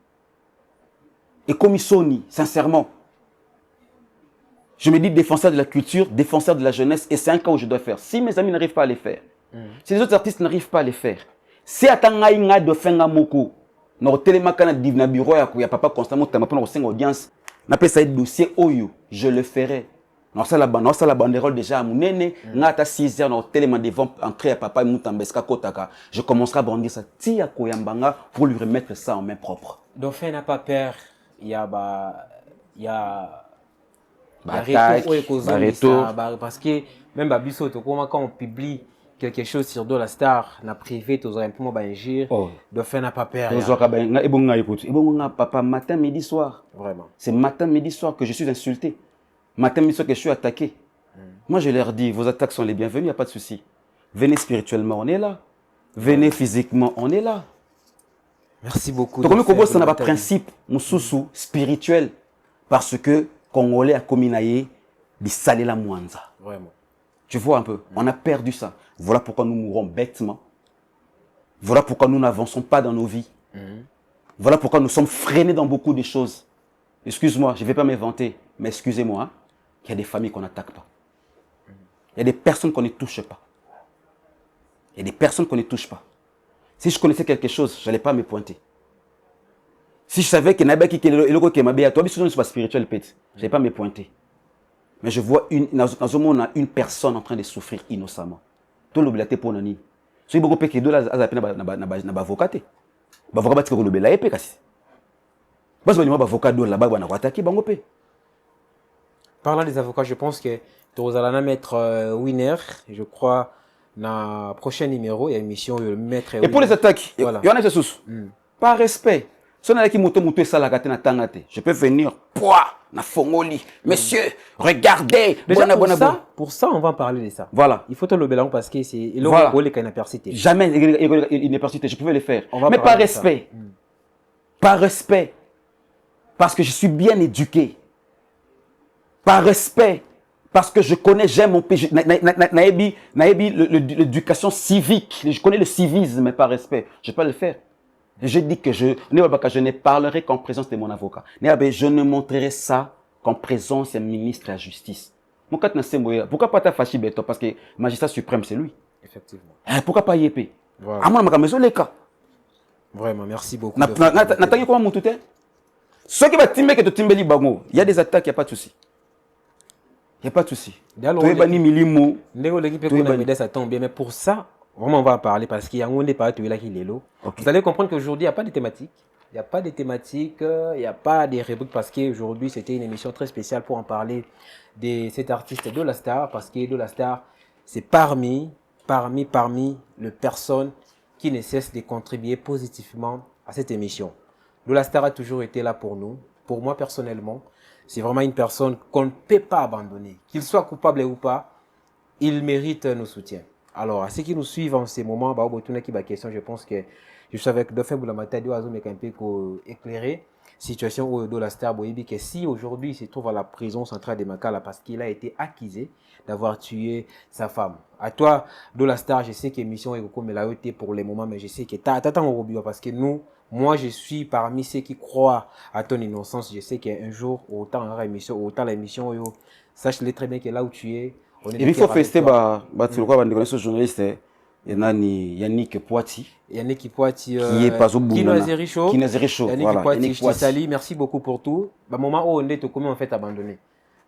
Et comme Sony, sincèrement. Je me dis défenseur de la culture, défenseur de la jeunesse et c'est un cas où je dois faire. Si mes amis n'arrivent pas à les faire, si les autres artistes n'arrivent pas à les faire, si atanga inga de fenga moko no télémakana divna bureau ya papa constamment tamapona au 5 audience na pesa dossier oyo, je le ferai. Non, ça la banderole déjà à mon aîné. N'ata 6 heures, non, tellement devant entrer à papa Moutambeska Kotaka. Je commencerai à brandir ça. Tia Koyambanga pour lui remettre ça en main propre. Dauphin n'a pas peur. Il y a parce que même Babiso, quand on publie quelque chose sur Dolastar, na privé, tu aurais un peu moins d'ingir. Dauphin n'a pas peur. Papa, matin, midi, soir. Vraiment. C'est matin, midi, soir que je suis insulté. Matin, midi, soir que je suis attaqué. Moi, je leur dis, vos attaques sont les bienvenues, il n'y a pas de souci. Venez spirituellement, on est là. Venez physiquement, on est là. Merci beaucoup. Donc, comme ça n'a pas principe, moussoussou, spirituel, parce que Congolais a comminaé di saler la mwanza. Vraiment. Tu vois un peu, on a perdu ça. Voilà pourquoi nous mourons bêtement Voilà pourquoi nous n'avançons pas dans nos vies. Voilà pourquoi nous sommes freinés dans beaucoup de choses. Excuse-moi, je ne vais pas m'inventer, mais excusez-moi, hein, il y a des familles qu'on n'attaque pas. Il y a des personnes qu'on ne touche pas. Il y a des personnes qu'on ne touche pas. Si je connaissais quelque chose, je n'allais pas me pointer. Si je savais qu'il y en a qui est toi, je ne suis pas spirituel, je n'allais pas me pointer. Mais je vois dans un monde, on a une personne en train de souffrir innocemment. Tout l'obligé pour nani. Si beaucoup de gens qui sont avocat, avocat qui l'obligé épée kasi. Parce que avocat là-bas, on a attaqué bangope. Parlant des avocats, je pense que tu vas mettre winner, je crois, dans le prochain numéro, il y a une émission le maître. Et pour les attaques, il y en a sous. Par respect. Si on a qui moto ça la na tangate, je peux venir na fongoli. Monsieur, regardez. Déjà, pour ça, on va en parler de ça. Voilà. Il faut te le bélan parce que c'est voilà. Jamais il n'est persité, je pouvais le faire. Mais par respect. Par respect. Parce que je suis bien éduqué. Par respect. Parce que je connais, j'aime mon pays. L'éducation civique. Je connais le civisme, mais par respect. Je peux le faire. Je dis que je ne parlerai qu'en présence de mon avocat. Je ne montrerai ça qu'en présence du ministre de la Justice. Pourquoi pas ta fâché Beto? Parce que le magistrat suprême, c'est lui. Effectivement. Pourquoi pas Yépé? Vraiment, merci beaucoup. Nathalie, comment mon tout est? Ceux qui vont timber que tu timbeli bango, il y a des attaques, il n'y a pas de souci. Il n'y a pas de souci. Mais pour ça, vraiment, on va en parler parce qu'il y a un débat qui est là. Vous allez comprendre qu'aujourd'hui, il n'y a pas de thématique. Il n'y a pas de thématique, il n'y a pas de rubrique parce qu'aujourd'hui, c'était une émission très spéciale pour en parler de cet artiste de la star. Parce que de la star, c'est parmi les personnes qui ne cessent de contribuer positivement à cette émission. De la star a toujours été là pour nous. Pour moi, personnellement, c'est vraiment une personne qu'on ne peut pas abandonner. Qu'il soit coupable ou pas, il mérite nos soutiens. Alors, à ceux qui nous suivent en ces moments, je pense que je suis avec Dauphin Boulamata de Oiseau, mais un peu éclairé. Situation où de la star Boyebi, que si aujourd'hui il se trouve à la prison centrale de Makala parce qu'il a été accusé d'avoir tué sa femme. À toi, de la star, je sais que l'émission est comme la été pour le moment, mais je sais que t'attends au Robio parce que moi je suis parmi ceux qui croient à ton innocence. Je sais qu'un jour, autant l'émission, sache-le très bien que là où tu es, il faut fester, ce journaliste, Yannick Poiti. Yannick Poiti, qui est pas au bout. Yannick Poiti, je te salue, merci beaucoup pour tout. Moment où on est, comment on fait abandonner.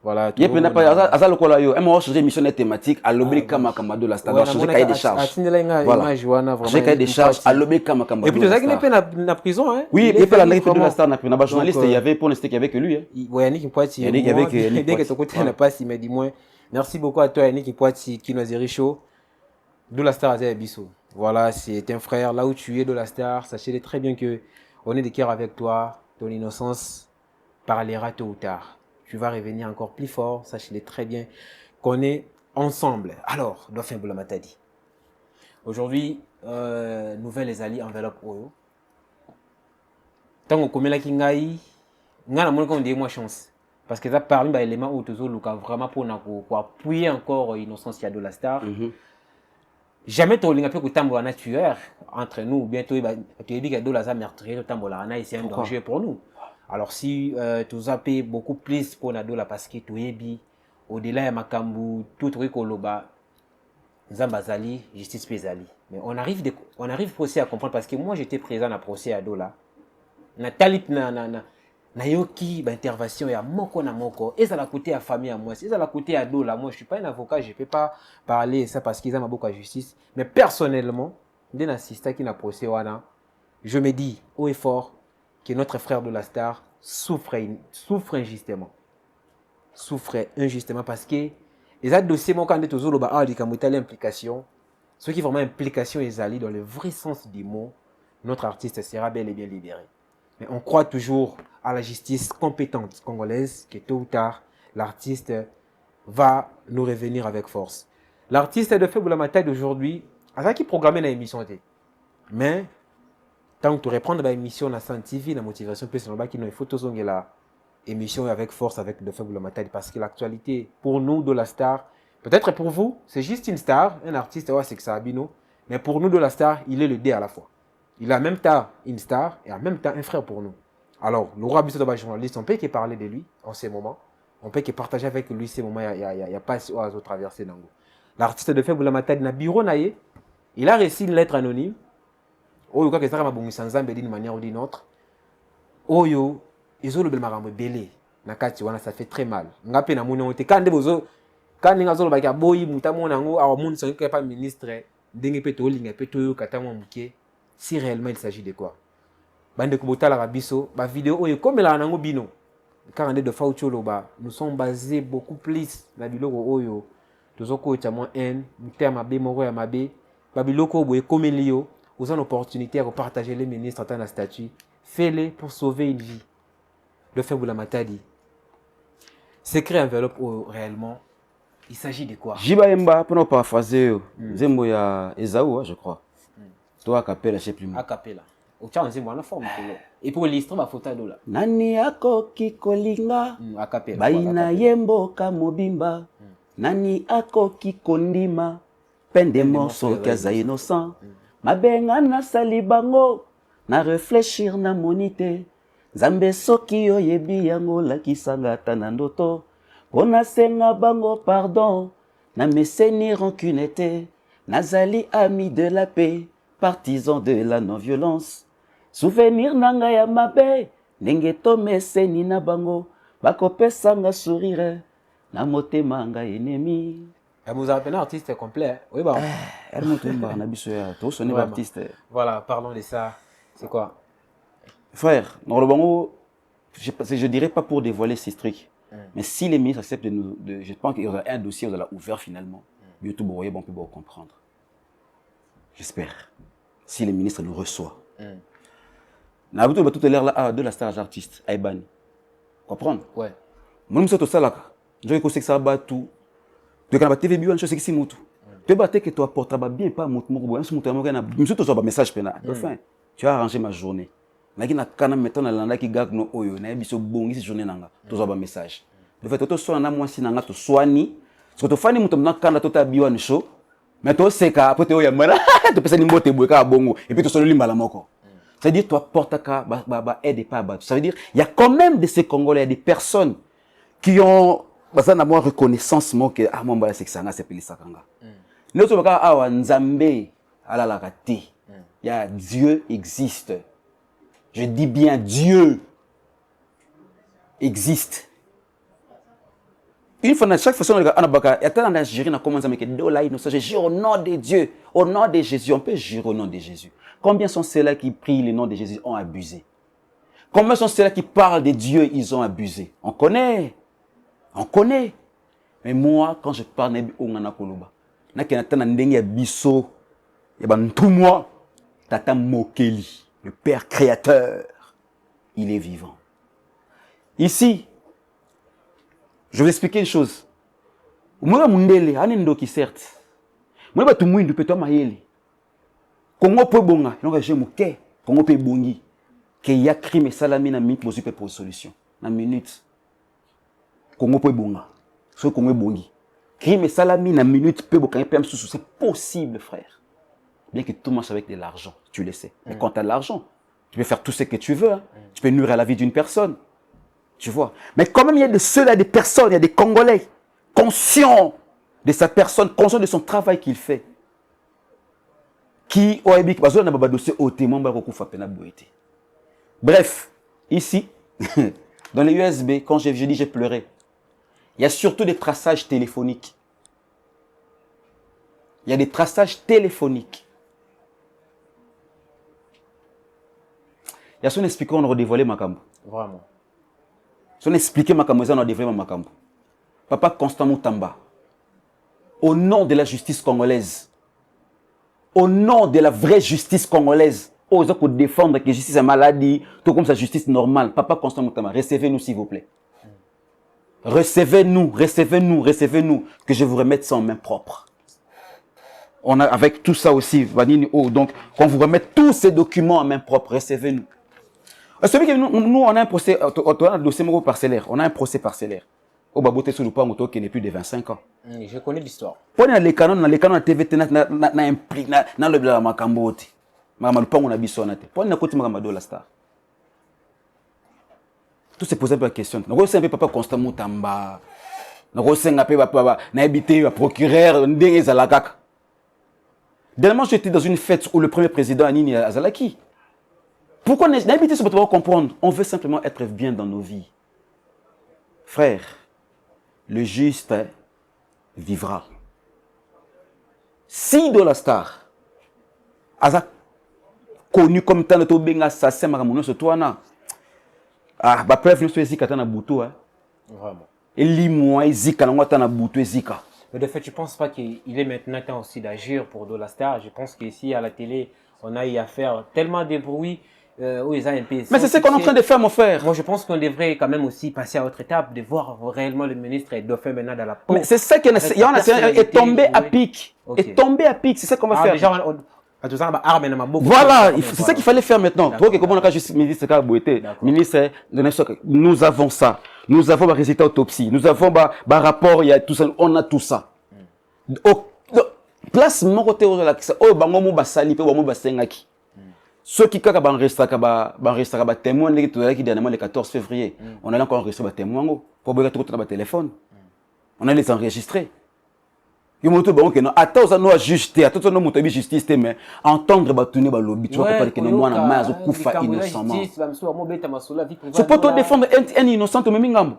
Voilà. Il y a pas à une émission thématique à l'obé kama de la stade. Changer cahier des charges. Voilà. Changer cahier des charges à l'obé kama. Et puis tu sais qu'il est en prison, hein. Oui, il est pas de la star. Na journaliste, il y avait pour l'instant qu'il y avait que lui. Yannick Poiti. Yannick avec Yannick. Dès que ton côté n'a pas si mais dis-moi. Merci beaucoup à toi Yannick Poiti qui nous a richo. De la star à Bissou. Voilà, c'est un frère. Là où tu es de la star, sachez très bien que on est de cœur avec toi. Ton innocence parlera tôt ou tard. Tu vas revenir encore plus fort. Sachez très bien qu'on est ensemble. Alors, Dauphin Boulamata dit. Aujourd'hui, nouvelle les alliés enveloppe Oyo. Tant qu'on commet la kingaï, on a moins chance. Parce que ça parmi les éléments où tu as vraiment pour appuyer encore l'innocence de la star. Jamais tu as pu que tu tueur entre nous, bientôt tu as dit que la meurtrier, c'est un danger pour nous. Alors si tu as payé beaucoup plus pour la dola parce que tu es bi, au-delà de Makambu, tout truc au loba, Zambazali, justice pesali. Mais on arrive aussi à comprendre parce que moi j'étais présent à procès à dola. Na talip na yoki intervention ya moko na moko et ça la côté à famille à moi c'est ça la côté à dos là moi je suis pas un avocat je peux pas parler ça parce qu'ils ont beaucoup à justice mais personnellement d'un assistant qui n'a procès wana je me dis haut et fort que notre frère de la star souffre injustement parce que les autres dossiers mon candidat aux loba a dit qu'il implication ceux qui vraiment implication ils allient dans le vrai sens du mot notre artiste sera bel et bien libéré. Mais on croit toujours à la justice compétente congolaise que tôt ou tard, l'artiste va nous revenir avec force. L'artiste de Dauphin Boulamata d'aujourd'hui, a qui programmé l'émission. Mais, tant que tu reprends l'émission na San TV, la motivation, il faut toujours la émission avec force avec Dauphin Boulamata parce que l'actualité, pour nous, de la star, peut-être pour vous, c'est juste une star, un artiste, c'est que ça abino, Mais pour nous de la star, il est le D à la fois. Il a en même temps une star et en même temps un frère pour nous. Alors, le roi Bissot d'abord journaliste, on peut que parler de lui en ces moments. On peut que partager avec lui ces moments, il n'y a pas à traverser Nango. L'artiste de Faible Matadi, na bureau naïe, il a reçu une lettre anonyme. Oyo ka kesaka mabongi sanzambe d'une manière ou d'une autre. Oyo ezolo bel marambo belé na kati wana ça fait très mal. Ngape na mona ote kande bozo kande ngazolo ba ka boyi mutamo nango awa mun so pas ministre ndenge pe to linga pe to kata mo muke. Si réellement il s'agit de quoi? Bande ko botala ka biso ba vidéo oyo komela nango bino. Car de Faucholo ba nous sommes basés beaucoup plus na biloko oyo tozoko cha mo en terme be moko ya mabe ba biloko boye komelio. Vous avez une opportunité à partager les ministres dans la statue. Fais-le pour sauver une vie. Le fait Boula Matadi. Secret enveloppe réellement. Il s'agit de quoi? Jiba Emba, pour ne pas paraphraser, Zembo ya Esaou, je crois. Toi, Acapella, je sais plus. Acapella. Au tchan, c'est la forme. Et pour l'histoire, ma photo là. Nani ako kikolinga. Acapella. Baina yembo kamobimba. Nani ako kikondima. Pendemo so kaza innocent. Mabenga na salibango na réfléchir na monite Nzambe soki oyebi yango lakisanga ata na ndoto pona senga bango pardon na meseni rancune te nazali ami de la paix partisan de la non-violence souvenir nanga ya mabe ndenge to meseni na bango bakopesanga sourire na motema nga ennemi. Vous avez un artiste complet. Oui, bah. Voilà, parlons de ça. C'est quoi? Frère, dans le bango, je dirais pas pour dévoiler ces trucs. Mais si les ministres acceptent de nous. Je pense qu'il y aura un dossier, vous allez ouvert finalement. YouTube, on peut comprendre. J'espère. Si les ministres nous reçoivent. N'a pas tout l'air là de la star artiste, Aïban. Comprendre? Ouais. Moi, je suis ça là. Je sais que ça va tout. Tu as TV bio, je sais que c'est mutu. Tu as que tu apportes bien pas mutu moko, je me suis un message pena. Enfin, tu as arrangé ma journée. Naki na kana mettons na landa ki gak no oyo, na biso bongi cette journée nanga. Tu as un message. De fait, tu sois na moi si nanga to soani. Ce que tu fais ni mutu na kana to ta bio ni show. Mais tu sais ka après tu ya mara, tu peux ni mbote boy ka bongo et puis tu solo limba la moko. C'est-à-dire tu apportes ka ba aide pas ba. Ça veut dire il y a quand même de ces Congolais, des personnes qui ont ça n'a moins reconnaissance moi que ah mon bala c'est que ça c'est peli sakanga. Nous sommes quand ah Nzambe ala la kati. Il y a Dieu existe. Je dis bien Dieu existe. Une fois chaque façon on abaka il y a tellement d'Algériens qui commencent à me dire dola innocent je jure au nom de Dieu, au nom de Jésus, on peut jurer au nom de Jésus. Combien sont ceux-là qui prient le nom de Jésus ont abusé? Combien sont ceux-là qui parlent de Dieu ils ont abusé? On connaît. On connaît. Mais moi, quand je parle de Ongana Koloba, Tata Mokeli, le Père Créateur, il est vivant. Ici, je vais expliquer une chose. Moi, Mundele, Anendoki certes. Moi, je vais te dire que Congo peut bonga, donc je me dis Congo peut bongi, qu'il y a crime et salami na minute, vous pour solution. Na minute. Congo peut bonga. Ce Congo bongi. Crime et salami na minute peut bonga. C'est possible, frère. Bien que tout marche avec de l'argent, tu le sais. Mais quand tu as de l'argent, tu peux faire tout ce que tu veux. Hein. Tu peux nuire à la vie d'une personne. Tu vois. Mais quand même, il y a de ceux-là, des personnes, il y a des Congolais conscients de sa personne, conscients de son travail qu'il fait. Qui ont besoin d'un dossier au témoin. Bref, ici, dans les USB, quand j'ai dit j'ai pleuré, il y a surtout des traçages téléphoniques. Il y a des traçages téléphoniques. Il y a son expliqué, on a redévoilé ma cambo. Vraiment. Son expliqué ma cambo, on a dévoilé ma cambo. Papa Constant Moutamba, au nom de la justice congolaise, au nom de la vraie justice congolaise, aux autres pour défendre que la justice est maladie, tout comme sa justice normale. Papa Constant Moutamba, recevez-nous s'il vous plaît. Recevez-nous, recevez-nous, recevez-nous, que je vous remette ça en main propre. On a avec tout ça aussi, donc qu'on vous remette tous ces documents en main propre, recevez-nous. Celui que nous on a un procès, on a un dossier parcellaire, on a un procès parcellaire. Au Baboté Souloupa Moto qui n'est plus de 25 ans. Je connais l'histoire. Pone les canons na TVT na implique na le bla makambo te. Makama lupango na biso na te. Pone na koti makama Dollar Star. Tout se poser la question. Na ko sempe papa Constant Mutamba. Na ko senga pe papa na habité le procureur ndenge za la kaka. Dernièrement, j'étais dans une fête où le premier président Anini Azalaki. Pourquoi n'habiter ce pas comprendre? On veut simplement être bien dans nos vies. Frère, le juste vivra. Si Dollar Star Azak connu comme tant de Tobenga assassin Maramono ce toi na. Ah, bah preuve nous soit zika tana buto hein. Vraiment. Et limoi zika na tana buto zika. Mais de fait, je ne pense pas qu'il est maintenant temps aussi d'agir pour Dollar Star. Je pense qu'ici, à la télé, on a eu à faire tellement de bruit où ils ont un peu... Mais c'est ce qu'on est en train de faire, mon frère. Moi, je pense qu'on devrait quand même aussi passer à autre étape, de voir réellement le ministre et Dauphin maintenant dans la peau. Mais c'est ça qui est tombé à pic. Est tombé à pic, c'est ça qu'on va faire. Déjà, voilà, c'est ça qu'il fallait faire maintenant. Toi, comment on a juste ministre ministre, nous avons ça. Nous avons le résultat autopsie. Nous avons le rapport, il y a tout ça. On a tout ça. Place mon côté au relax. Oh, bango ba sali pe bango ba sengaki. Ceux qui kaka ban restaka ba témoin qui dernièrement le 14 février. On a encore enregistré ba témoin pour boire tout dans téléphone. On a les enregistrés. Yo moto ba que non attends ça nous ajuster attends ça nous moto justice mais entendre ba tourner ba lobby tu vois pas que non moi na mazo kufa innocemment. C'est pour te défendre un innocent mais mingambo.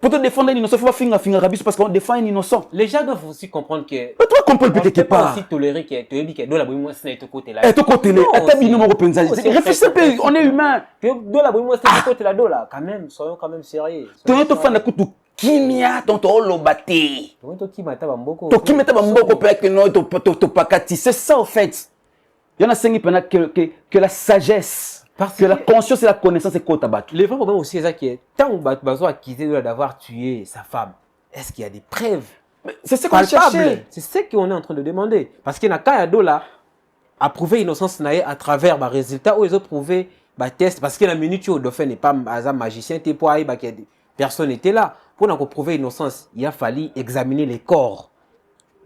Pour te défendre un innocent, il faut pas finir rabisu parce qu'on défend un innocent. Les gens doivent aussi comprendre que. Mais toi, comprends peut-être quelque part. Aussi tolérer que tu dis que Dollar Boy c'est de côté là. Et de côté là, réfléchissez, on est humain. Dollar Boy c'est de côté là, Dollar. Quand même, soyons quand même sérieux. Tu es fan de kutu kimia tonto lobate. Tu kimata bamboko. Tu kimata bamboko peut que non to pakati. C'est ça en fait. Il y en a cinq qui que la sagesse. Parce que la conscience et la connaissance est quoi tabac. Le vrai problème aussi, c'est ça qui est tant Bazo a quitté d'avoir tué sa femme. Est-ce qu'il y a des preuves? C'est ce qu'on cherche. C'est ce qu'on est en train de demander. Parce qu'il y a un Dollar à prouver l'innocence à travers les résultats où ils ont prouvé les tests. Parce que la minute où le Dauphin n'est pas un magicien, personne n'était là. Pour prouver l'innocence, il a fallu examiner les corps.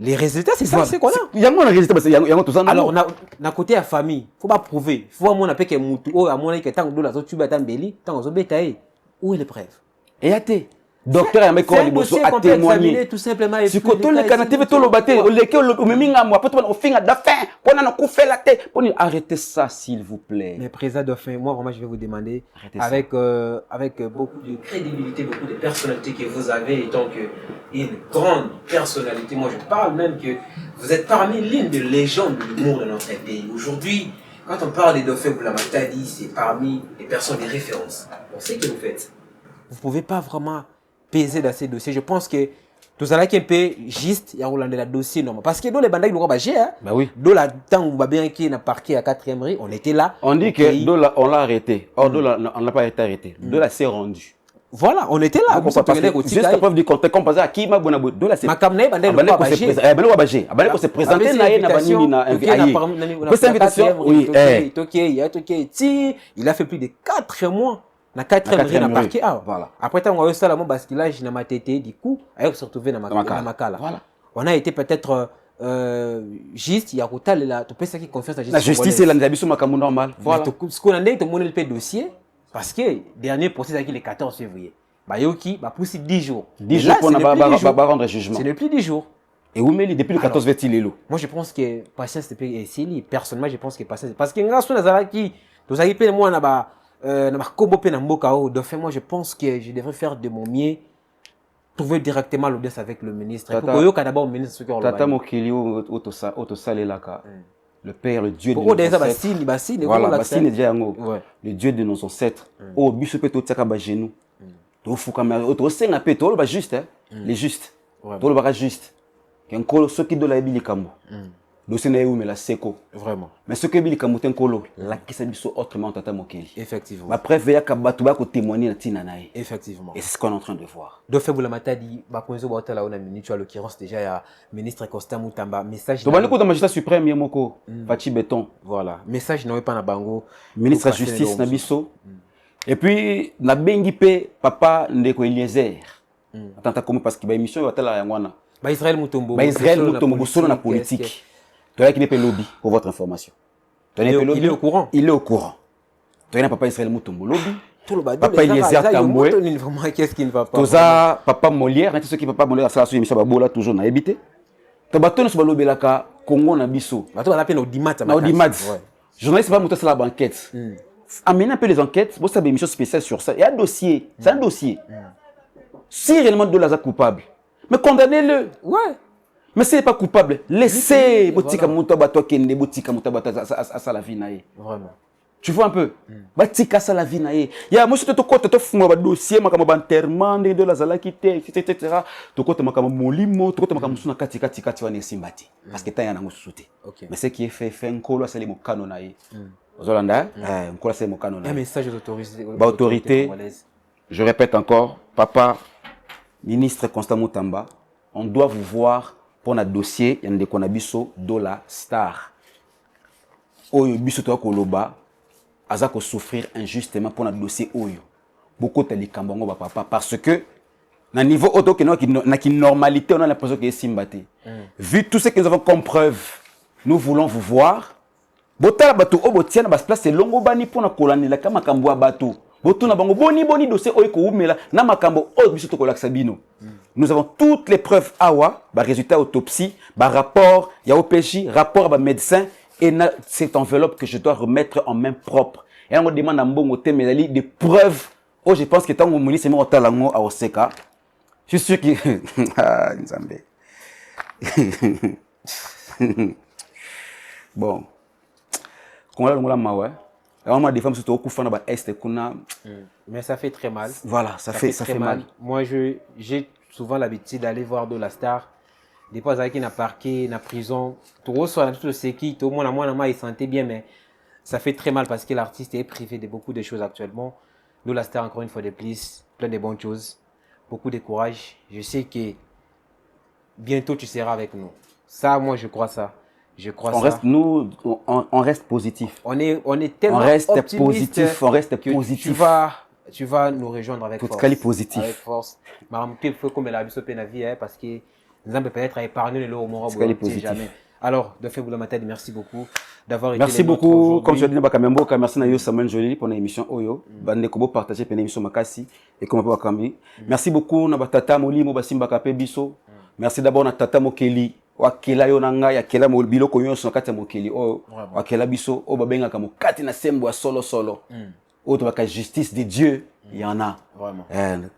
Les résultats, c'est ça, c'est quoi là? Il y a un résultat, parce qu'il y a tout ça. Alors, d'un côté, la famille, il ne faut pas prouver. Il faut voir mon appel que Moutou, à mon avis, que tant que Dollar, tu vas t'embellir, tant que tu où est le preuve? Et à te. Docteur Ameko Liboso a témoigné. Tout simplement. Si côté le canapé tout le batté, au lequel le minga moi, peut-être on finit à fin, on a coup fait la tête. Arrêtez ça s'il vous plaît. Mais président Dauphin, moi vraiment je vais vous demander avec beaucoup de crédibilité, beaucoup de personnalité que vous avez étant que une grande personnalité. Moi je parle même que vous êtes parmi l'une des légendes de l'humour de notre pays. Aujourd'hui, quand on parle de Dauphin Boulamata-Di, c'est parmi les personnes de référence. On sait que vous faites. Vous ne pouvez pas vraiment peser dans ces dossiers. Je pense que tout ça là qui est un peu juste, il y a un dossier normal. Parce que dans les bandes, ils n'ont pas géré. Bah oui. Dans la temps où on va bien qui n'a parqué à 4e rue, on était là. On dit que Dollar, on l'a arrêté. Or, Dollar, on n'a pas été arrêté. Dollar s'est rendu. Voilà, on était là. Juste la preuve du contexte, comme par exemple, qui m'a bonne abonné. Dollar s'est présenté. Il s'est présenté. Il a fait plus de 4 mois. Na 4e na parquet voilà. Après tant on a eu ça là mon basculage na ma tête du coup avec se retrouver na makala. Voilà. On a été peut-être juste il y a côté là tu peux ça qui confiance la justice et la d'habitude makambo normal. Voilà. Ce qu'on a dit tout le monde le dossier parce que dernier procès avec le 14 février. Ba yoki ba poussi 10 jours. 10 jours pour ba rendre jugement. C'est le plus 10 jours. Et où mais depuis le 14 février moi je pense que patience depuis si personnellement je pense que patience parce que grâce à Nazara qui tous ça qui peut moi na ba moi je pense que je devrais faire de mon mieux trouver directement l'audience avec le ministre d'abord ministre Tata Mokili le père le dieu de nos ancêtres voilà bassine déjà le dieu de nos ancêtres au biso pe to tsaka ba genou to fuka ma to senga pe to ba juste les justes to le ba juste kenkolo soki do la ebili kambo dossier na eu mais la seko vraiment mais ce que bili kamoten kolo la kisa biso autrement Tata Mokili effectivement ma preuve ya kabatu ba ko témoigner na tina nae effectivement et c'est ce qu'on est en train de voir Dauphin Boulamata-Di ba konzo ba hotela ona minute à l'occurrence déjà il y a ministre Constant Mutamba message to bali ko da magistrat suprême yemoko Fachi Beton voilà message na pas na bango ministre de justice na biso et puis na bengi pe papa ndeko Eliezer atanta comme parce que ba émission hotela ya ngwana Israël Mutombo. Israël Mutombo solo na politique. Tu as qui n'est pas lobby pour votre information. Il est au courant. Il est au courant. Tu as papa Israël Mutombo lobby. Tout le bas. Papa Eliezer Tamboué. Qu'est-ce qui ne va pas? Toza papa Molière, ceux qui papa Molière ça sur émission babola toujours na habité. To bato so lobby la ka Congo na biso. Bato ba l'appelle Audimat. Audimat. Journaliste pas monter sur la banquette. Amener un peu les enquêtes, vous savez, une émission spéciale sur ça. Il y a un dossier, c'est un dossier. Si réellement Dola est coupable, mais condamnez-le. Ouais. Mais s'il n'est pas coupable, laissez Botika Moutabato Kende, Botika Moutabato à Salavinae. Vraiment. Tu vois un peu? Botika Salavinae. Il y a moi, je te côté, tu fais un dossier, ma comme enterrement de la Zalakité, etc. Tu côté, ma comme Molimo, tu côté, ma comme Suna Katika, tu vas ne simbati. Parce que tu as un amour sauté. Mais ce qui est fait un colo, c'est les mots canonae. Zolanda, un colo, c'est les mots canonae. Un message aux autorités. Je répète encore, papa, ministre Constant Moutamba, on doit vous voir pour notre dossier, il y a des konabiso Dola Star. Oyo biso to koloba, azako souffrir injustement pour notre dossier Oyo. Beaucoup de likambango ba papa parce que na niveau auto que na qui normalité on a l'impression que c'est simbaté. Vu tout ce que nous avons comme preuve, nous voulons vous voir. Botala bato obotiana bas place longo bani pour na kolani la kama kambwa bato. Botuna bango boni dossier Oyo ko umela na makambo o biso to kolaksa bino. Nous avons toutes les preuves awa, résultat autopsie, rapport, il y a OPJ, rapport à médecin, et cette enveloppe que je dois remettre en main propre. Et on demande à Mbongo Temelali des preuves. Oh, je pense que tant que mon ministre est Talango à Oseka, je suis sûr qu'il. Ah, Nzambe. Bon. Quand on a mawa, on a des femmes surtout au Koufana, mais ça fait très mal. Voilà, ça fait mal. Moi, j'ai souvent l'habitude d'aller voir de la star. Des fois, avec une parquet, une prison. Tout ça, tout ce qui, tout le monde, il sentait bien, mais ça fait très mal parce que l'artiste est privé de beaucoup de choses actuellement. De la star, encore une fois de plus, plein de bonnes choses, beaucoup de courage. Je sais que bientôt tu seras avec nous. Ça, moi, je crois ça. Je crois ça. On reste positif. On est tellement optimiste positif, on reste positif. Tu vas nous rejoindre avec force. Positif. Avec force. Il faut qu'on la vie parce que nous avons peut-être épargné le moment. Jamais. Alors, de fait, merci beaucoup d'avoir été là. Merci beaucoup. Comme je l'ai dit, merci à Samuel Jolie pour l'émission Oyo. Bande Kobo partager pour l'émission Makasi et comme on peut merci beaucoup na Tata Moli Mobasimba Kape Biso. Merci d'abord à Tata Mokeli. Wakela yo nanga ya kela mo biloko nyonso kati ya mokeli o wakela biso o babenga ka mokati na sembo ya solo autre ka justice de Dieu il y en a vraiment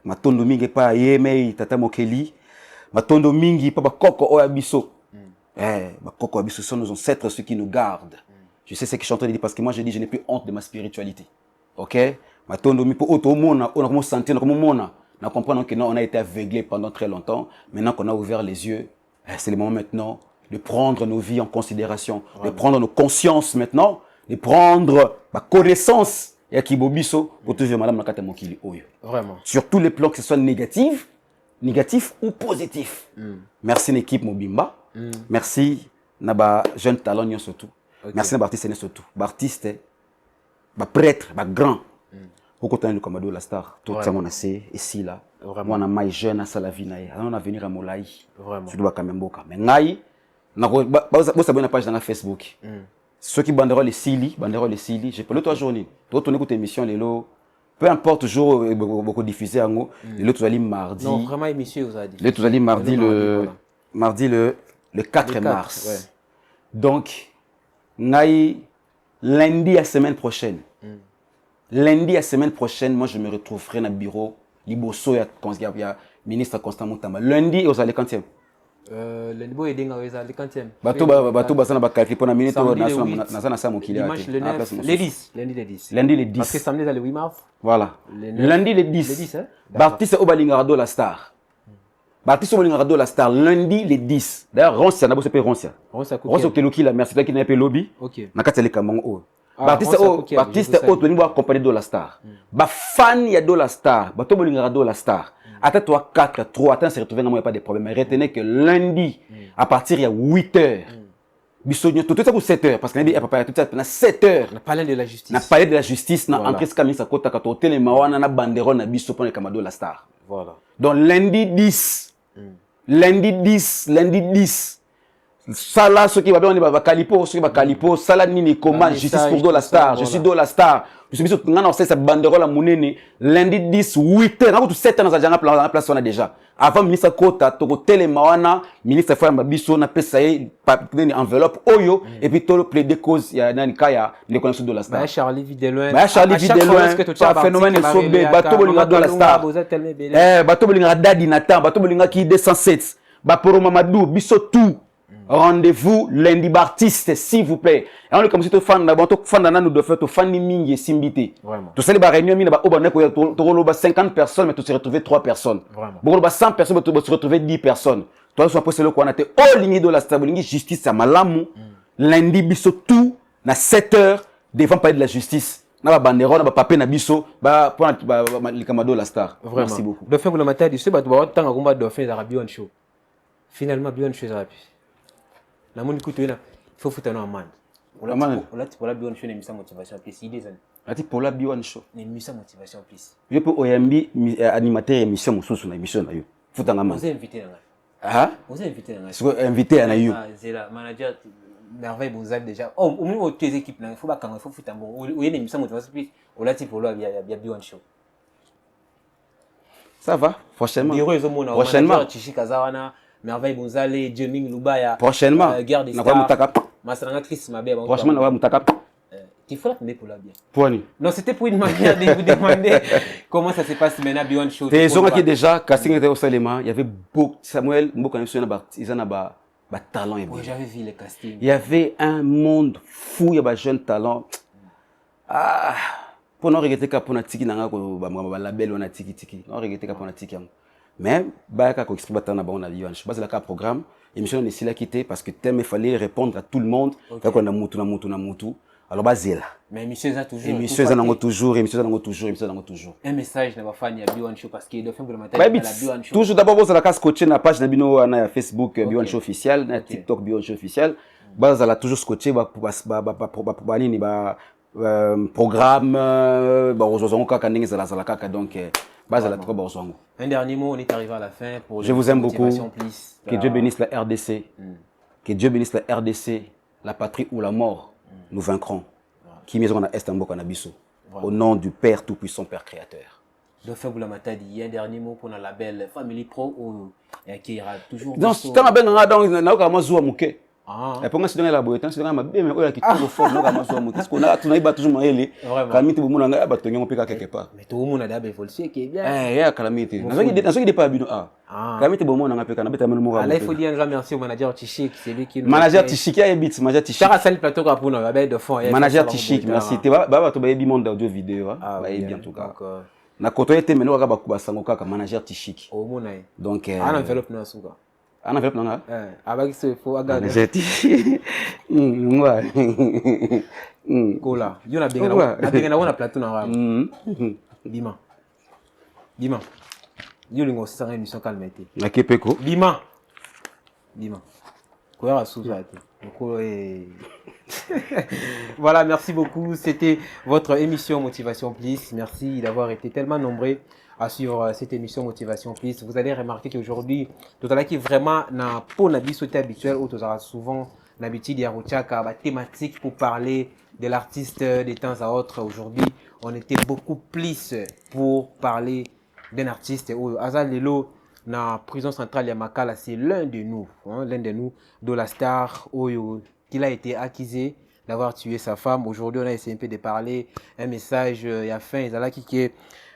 matondo mingi pa yeme tata mokeli matondo mingi pa bakoko o ya biso bakoko ya biso sont nos ancêtres ceux qui nous gardent je sais ce que je suis en train de dire parce que moi je dis je n'ai plus honte de ma spiritualité OK matondo mi po auto mona on a comment sentir comment mona na comprendre que non on a été aveuglé pendant très longtemps maintenant qu'on a ouvert les yeux. C'est le moment maintenant de prendre nos vies en considération, de prendre nos consciences maintenant, de prendre ma connaissance et Kibobiso pour toujours madame Nakata Mokili Oyo. Vraiment. Sur tous les plans que ce soit négatif ou positif. Merci l'équipe Mobimba. Merci naba jeune talent surtout. Merci naba artiste surtout. Artiste, prêtre, grand. Pour continuer le commando la star, tout ça mon assez ici là. Moi na mai jeune à Salavinae. On a venir à Molai. Vraiment. Tu dois quand même beaucoup. Mais ngai na bo s'abonner na page dans Facebook. Ceux qui banderole les Sili, je peux l'autre journée. Toi ton écoute émission les lots. Peu importe jour beaucoup diffusé en haut. Les lots tous mardi. Non, vraiment émission vous a dit. Les tous mardi le 4 mars. Ouais. Donc ngai lundi à semaine prochaine. Lundi à semaine prochaine, moi je me retrouverai dans le bureau Liboso et le ministre Constant Moutamba. Lundi, vous allez quantième? Lundi, vous allez quantième? Bateau, ça n'a pas calculé pour la minute. Dimanche le 9, le 10. Lundi le 10. Parce que samedi, c'est le 8 mars. Voilà. Lundi le 10. Baptiste Obalingardo la star. Baptiste Obalingardo la star. Lundi le 10. D'ailleurs, Roncia, d'abord c'est pas Roncia. Roncia Kelouki, la merci, qui n'a pas lobby. Ok. Nakatele Kamongo. Baptiste Oto ni accompagné de la star. Ba fan ya de la star. Ba to bolingara de la star. Attends toi 4 3 attends se retrouver il y a pas de problème. Mais retenez que lundi à partir il y a 8h. Bisogno tout ça pour 7h parce que lundi papa tout ça pendant 7h. On a parlé de la justice. On a parlé de la justice na entrée kamisa kota ka to tele mawana na banderole na biso pour le kamado la star. Voilà. Donc lundi 10 lundi 10. Ça là, ceux qui va bien, on va calipo, ceux qui va calipo, ça là, ni comment, justice pour Do la Star, je suis Do la Star. Je suis mis sur cette banderole à Mounene, lundi 10, 8h, on a 7 ans dans la place, on a déjà. Avant, ministre Kota, Toko Telemawana, ministre Fayamba Bisso, on a payé enveloppe, Oyo, et puis tout le plaidé cause, il y a un Kaya, les connaissances de la Star. Charlie Videloin. Charlie Videloin, pas phénomène, sauvé, bateau Bolinga de la Star. Bateau Bolinga Dadi Nathan, bateau Bolinga qui est 207. Baporo Mamadou, Bisso tout. Rendez-vous lundi artiste, s'il vous plaît. Et on est comme si tu fan nous de faire tu fan mingi simbité. Vraiment. Tu sais les réunions mina ba obana ko to 50 personnes mais tu se retrouver 3 personnes. Vraiment. Bon ba 100 personnes mais tu se retrouver 10 personnes. Toi soit posé le ko on a te all ligne de la stabilité justice à malamu. Lundi biso tout na 7h devant parler de la justice. Na ba bandero na ba papier na biso ba pour les camarades de la star. Vraiment. Merci beaucoup. Dauphin pour le matin du ba ba tanga komba Dauphin za Bion Show. Finalement Bion Show za pi. La monde écoute il faut foutre un amende. On l'a pour la Bion Show n'émission motivation plus idée ça. Ati pour la Bion Show. Émission motivation plus. Je peux oyambi animateur émission mususu na émission na yo. Fouta ngama. Vous invité là. Ah? Vous invité là. Est-ce que invité na yo? C'est là manager merveille Bonzal déjà. Oh, au moins tes équipes là, il faut pas quand il faut foutre un bon. Ou une émission motivation plus. On l'a pour là il y a Bion Show. Ça va, prochainement. Prochainement. Chishikazawana, merveille Bonzale, Jeming Lubaya. Prochainement. Guerre des Stars. Masaranga Chris Mabé. Franchement, on va Moutaka. Il faut la pour la bien. Pourquoi? Non, c'était pour une manière de vous demander comment ça se passe maintenant Beyond Show. Les gens qui déjà casting était au Salema, il y avait beaucoup Samuel, beaucoup ils en a talent. Oui, j'avais vu les castings. Il y avait un monde fou, il y avait jeunes talents. Ah, pour nous regretter qu'à pour natiki nanga ko ba label on a tiki. Non regretter qu'à pour natiki. Mais ba ka ko explique batana ba on a Beyond Show. Base la programme, émission on est là quitté parce que thème il fallait répondre à tout le monde. Fait qu'on a mutu. Alors basé là. Mais émission ça toujours. Émission ça toujours. Un message na ba fan ya Beyond Show parce que le film de matin la Beyond Show. Toujours d'abord vous la casse coacher na page na bino na Facebook Beyond Show officiel, na TikTok Beyond Show officiel. Base la toujours coacher ba nini ba programme ba ozozongo kaka ndenge za la kaka donc base la trop ba ozongo. Un dernier mot, on est arrivé à la fin pour je vous aime beaucoup. Plus. Que Dieu bénisse la RDC. Que Dieu bénisse la RDC, la patrie ou la mort. Nous vaincrons. Qui maison na est mboka na biso. Au nom du Père tout-puissant, Père créateur. Dauphin Boulamatadi, un dernier mot pour la belle Family Pro ou qui ira toujours. Donc, si tu as bien donc na ka zo muke. Ah. Et pour moi c'est dans la boîte, c'est dans ma bien mais oya ki trop fort na ka zo muke. Parce qu'on a tunaïba toujours maele. Calamité bo mona ba to nyongo peka quelque part. Mais tout le monde a d'abord volé qui est bien. Ya calamité. Na so qui pas bino ah. Calamité bo mona peka na beta meno mo. Là il faut dire un grand merci au manager Tichik, c'est lui qui nous manager Tichik ya bit, manager Tichik. Chara sali plateau ka pour na ba de fond. Manager Tichik, merci. Tu ba to ba yebi monde audio vidéo ba yebi en tout cas. Na koto ete meno ka ba sango kaka manager Tichik. O mona. Donc en enveloppe na suka. En enveloppe non avec ce faut aga. Manager Tichik. Moi. Kola. Yo na benga na plateau na wa. Bima. Yo lingo sanga émission calmete. Na kepeko. Bima. Quoi à Voilà, merci beaucoup. C'était votre émission Motivation Plus. Merci d'avoir été tellement nombreux à suivre cette émission Motivation Plus. Vous allez remarquer qu'aujourd'hui, tout à l'heure qui vraiment n'a pas l'habitude habituelle ou tout à souvent l'habitude d'y avoir thématique pour parler de l'artiste de temps à autre. Aujourd'hui, on était beaucoup plus pour parler d'un artiste. Azal Lelo, na prison centrale Yamakala, c'est l'un de nous de la star qui a été accusé d'avoir tué sa femme. Aujourd'hui, on a essayé un peu de parler un message il y a fin ils qui est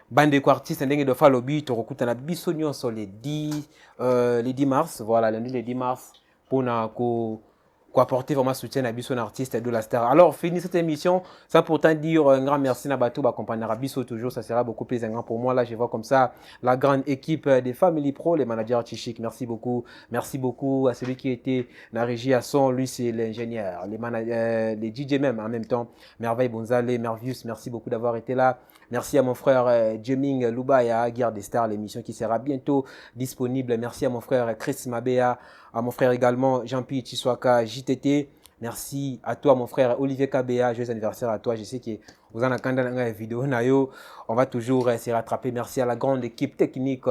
bande de artistes ndenge de faire lobby to recoute na bisonio sur les 10 mars, voilà lundi le 10 mars pour apporter vraiment soutien à Bisson artiste de la star. Alors, fini cette émission, sans pourtant dire un grand merci à Batou, accompagner à Bisso toujours, ça sera beaucoup plus grand pour moi. Là, je vois comme ça la grande équipe des Family Pro, les managers Tichik. Merci beaucoup à celui qui était dans la régie à son, lui c'est l'ingénieur, les DJ même en même temps. Merveille Bonzale, Mervius, merci beaucoup d'avoir été là. Merci à mon frère Jeming Lubaya, Guerre des Stars, l'émission qui sera bientôt disponible. Merci à mon frère Chris Mabea, à mon frère également Jean-Pierre Chiswaka, JTT. Merci à toi mon frère Olivier Kabea, joyeux anniversaire à toi. Je sais que vous en avez une vidéo. On va toujours se rattraper. Merci à la grande équipe technique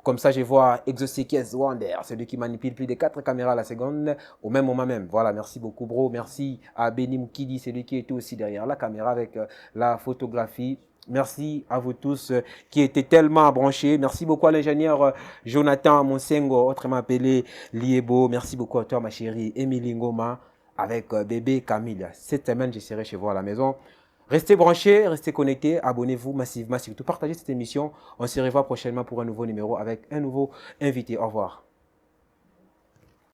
Comme ça, je vois Exosekes Wander, celui qui manipule plus de 4 caméras à la seconde au même moment même. Voilà, merci beaucoup, bro. Merci à Benny Moukidi, celui qui était aussi derrière la caméra avec la photographie. Merci à vous tous qui étaient tellement branchés. Merci beaucoup à l'ingénieur Jonathan Monsengo, autrement appelé Liebo. Merci beaucoup à toi, ma chérie Émilie Ngoma, avec bébé Camille. Cette semaine, je serai chez vous à la maison. Restez branchés, restez connectés, abonnez-vous massivement, surtout partagez cette émission. On se revoit prochainement pour un nouveau numéro avec un nouveau invité. Au revoir.